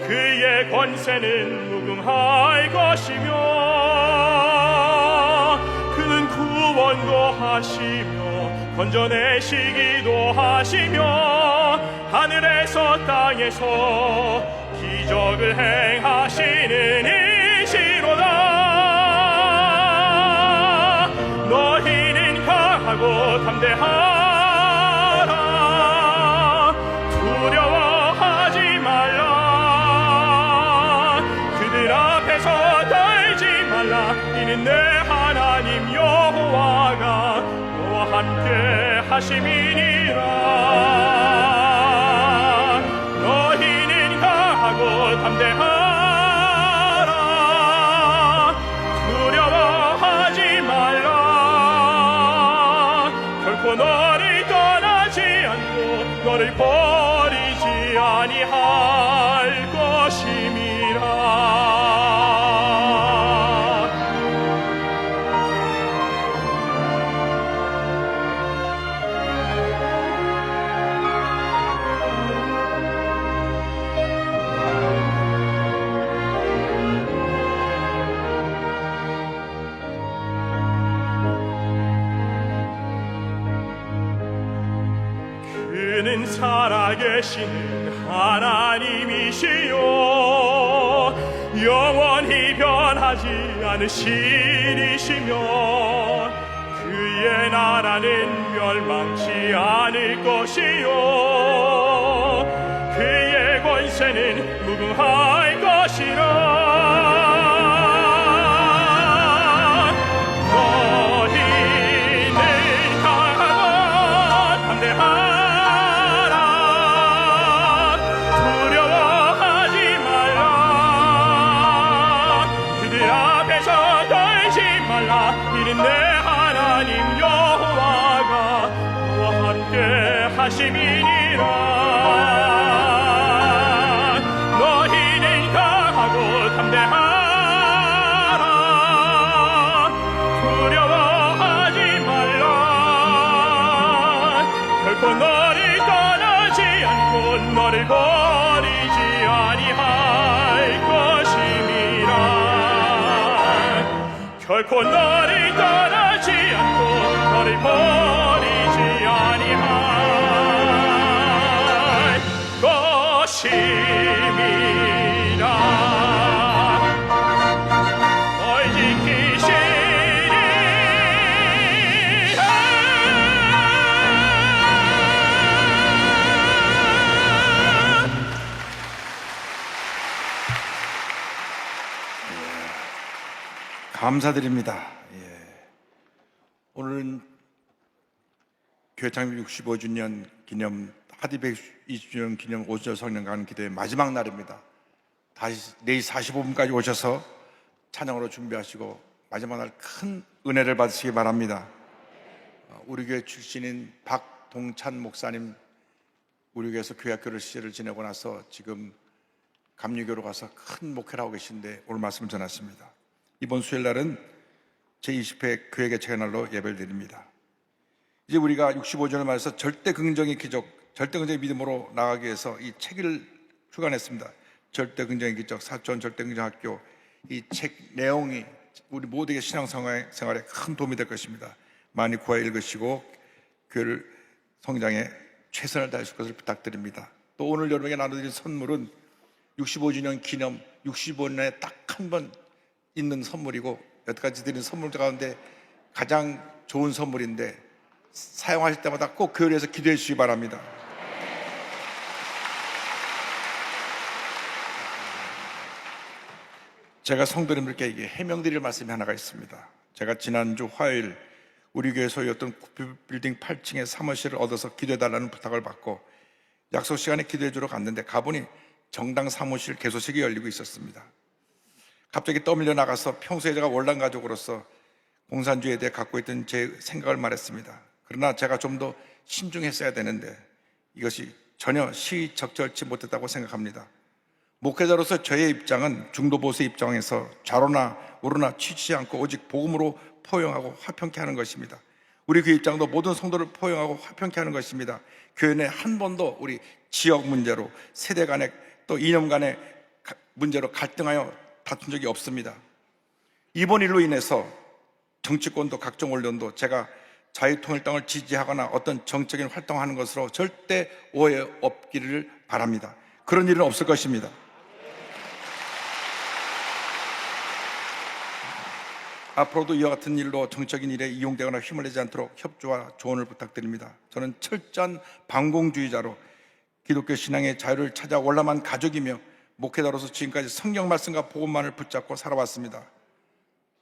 그의 권세는 무궁할 것이며 그는 구원도 하시며 건져내시기도 하시며 하늘에서 땅에서 기적을 행하시는 이시로다. 너희는 강하고 담대하라. 두려워하지 말라. 그들 앞에서 떨지 말라. 이는 내 하나님 여호와가 너와 함께 하심이니라. 너희는 강하고 담대하라. 두려워하지 말라. 결코 너를 떠나지 않고 너를 버리지 아니할 것임이라. 그는 살아계시는 하나님이시요 영원히 변하지 않으시리시며 그의 나라는 멸망치 않을 것이요 그의 권세는 무궁할 것이라. 너희는 강하고 담대하라. 두려워하지 말라. 그들 앞에서 떨지 말라. 이는 내 하나님 여호와가 너와 함께 하심이니라. 너희는 강하고 담대하라. 두려워하지 말라. 결코 너를 떠나지 않고 너를 버리지 아니할 것임이라. 결코 너를 떠나지 않고 너를 버리지 아니할 것임이라. 널 지키시리. 감사드립니다. 오늘은 교회 창립 65주년 기념 하디 120주년 기념 5절 성령관 기도의 마지막 날입니다. 다시 4시 45분까지 오셔서 찬양으로 준비하시고 마지막 날 큰 은혜를 받으시기 바랍니다. 우리 교회 출신인 박동찬 목사님, 우리 교회에서 교회학교를 시절을 지내고 나서 지금 감리교로 가서 큰 목회를 하고 계신데 오늘 말씀을 전했습니다. 이번 수요일날은 제20회 교회 개척의 날로 예배를 드립니다. 이제 우리가 65주년을 맞아서 절대 긍정의 기적, 절대 긍정의 믿음으로 나가기 위해서 이 책을 출간했습니다. 절대 긍정의 기적, 사촌 절대 긍정 학교. 이 책 내용이 우리 모두에게 신앙생활에 큰 도움이 될 것입니다. 많이 구하여 읽으시고 교회를 성장에 최선을 다하실 것을 부탁드립니다. 또 오늘 여러분에게 나눠드릴 선물은 65주년 기념 65년에 딱 한 번 있는 선물이고 여태까지 드린 선물 가운데 가장 좋은 선물인데 사용하실 때마다 꼭 교회를 위해서 기도해 주시기 바랍니다. 제가 성도님들께 이게 해명드릴 말씀이 하나가 있습니다. 제가 지난주 화요일 우리 교회 소유였던 빌딩 8층의 사무실을 얻어서 기도해달라는 부탁을 받고 약속 시간에 기도해 주러 갔는데 가보니 정당 사무실 개소식이 열리고 있었습니다. 갑자기 떠밀려 나가서 평소에 제가 월남 가족으로서 공산주의에 대해 갖고 있던 제 생각을 말했습니다. 그러나 제가 좀 더 신중했어야 되는데 이것이 전혀 시의적절치 못했다고 생각합니다. 목회자로서 저의 입장은 중도보수의 입장에서 좌로나 우로나 치지 않고 오직 복음으로 포용하고 화평케 하는 것입니다. 우리 교회 입장도 모든 성도를 포용하고 화평케 하는 것입니다. 교회 내 한 번도 우리 지역 문제로 세대 간의 또 이념 간의 문제로 갈등하여 다툰 적이 없습니다. 이번 일로 인해서 정치권도 각종 언론도 제가 자유통일당을 지지하거나 어떤 정적인 활동하는 것으로 절대 오해 없기를 바랍니다. 그런 일은 없을 것입니다. 앞으로도 이와 같은 일로 정적인 일에 이용되거나 힘을 내지 않도록 협조와 조언을 부탁드립니다. 저는 철저한 반공주의자로 기독교 신앙의 자유를 찾아 월남한 가족이며 목회자로서 지금까지 성경 말씀과 복음만을 붙잡고 살아왔습니다.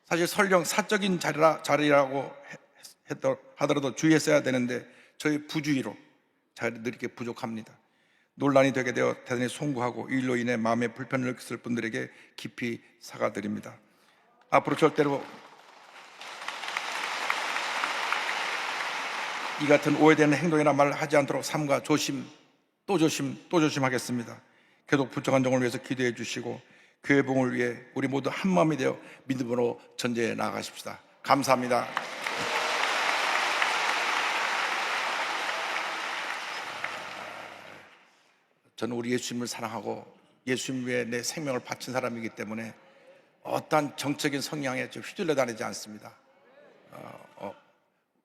사실 설령 사적인 자리라고 하더라도 주의했어야 되는데 저희 부주의로 자리를 이렇게 부족합니다. 논란이 되게 되어 대단히 송구하고 이 일로 인해 마음에 불편을 느꼈을 분들에게 깊이 사과드립니다. 앞으로 절대로 이 같은 오해되는 행동이나 말을 하지 않도록 삼가 조심 또 조심하겠습니다. 계속 부정한 종을 위해서 기도해 주시고 교회 봉을 위해 우리 모두 한마음이 되어 믿음으로 전제해 나아가십시다. 감사합니다. 저는 우리 예수님을 사랑하고 예수님 위해 내 생명을 바친 사람이기 때문에 어떠한 정적인 성향에 휘둘려 다니지 않습니다.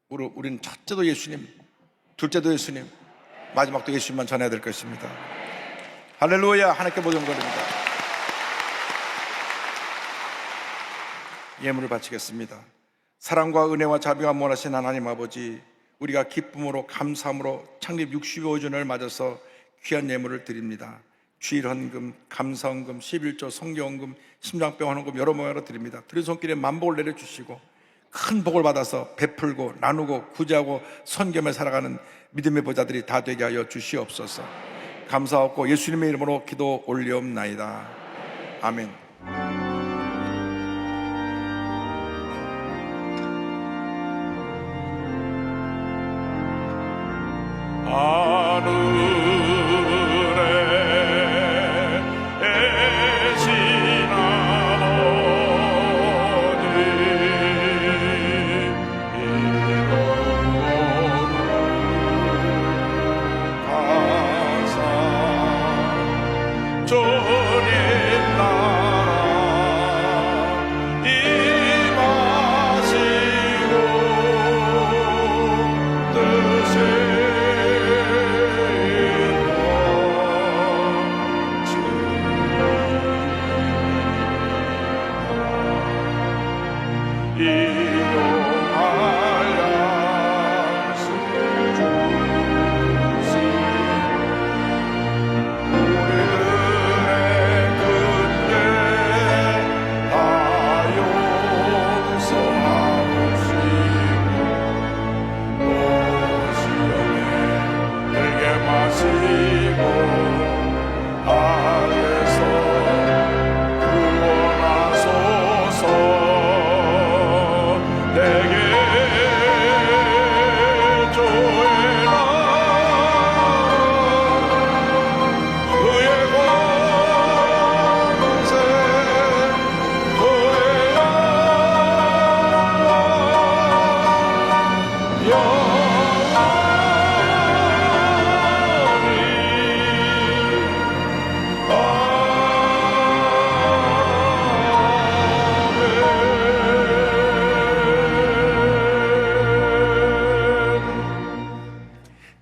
우리는 첫째도 예수님, 둘째도 예수님, 마지막도 예수님만 전해야 될 것입니다. 할렐루야. 하나님께 모든 것입니다. 예물을 바치겠습니다. 사랑과 은혜와 자비가 무한하신 하나님 아버지, 우리가 기쁨으로 감사함으로 창립 65주년을 맞아서 귀한 예물을 드립니다. 주일헌금, 감사헌금, 11조, 성경헌금, 심장병 헌금 여러 모양으로 드립니다. 드린 손길에 만복을 내려주시고 큰 복을 받아서 베풀고 나누고 구제하고 선겸에 살아가는 믿음의 보좌들이 다 되게 하여 주시옵소서. 감사하고 예수님의 이름으로 기도 올리옵나이다. 아멘.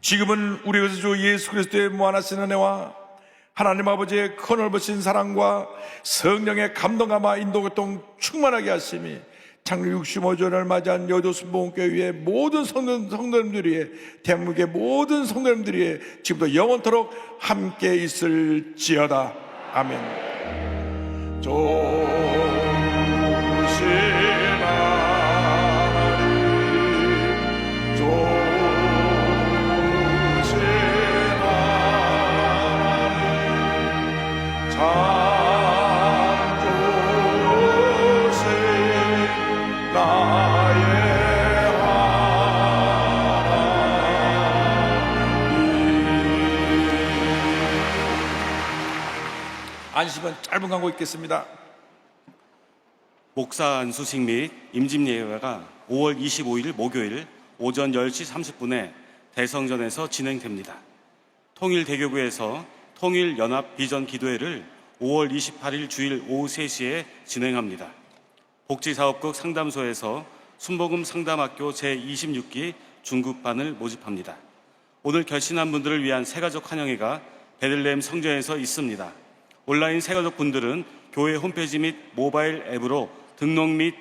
지금은 우리 주 예수 그리스도의 무한하신 은혜와 하나님 아버지의 크넓으신 사랑과 성령의 감동감화 인도교통 충만하게 하심이 창립 65주년을 맞이한 여도 순복음교회의 모든 성도님들 위해 대한민국의 모든 성도님들 위해 지금부터 영원토록 함께 있을지어다. 아멘. 안심은 짧은 광고 있겠습니다. 목사 안수식 및 임집 예배가 5월 25일 목요일 오전 10시 30분에 대성전에서 진행됩니다. 통일대교구에서 통일연합 비전 기도회를 5월 28일 주일 오후 3시에 진행합니다. 복지사업국 상담소에서 순복음 상담학교 제26기 중급반을 모집합니다. 오늘 결신한 분들을 위한 새가족 환영회가 베들레헴 성전에서 있습니다. 온라인 새가족 분들은 교회 홈페이지 및 모바일 앱으로 등록 및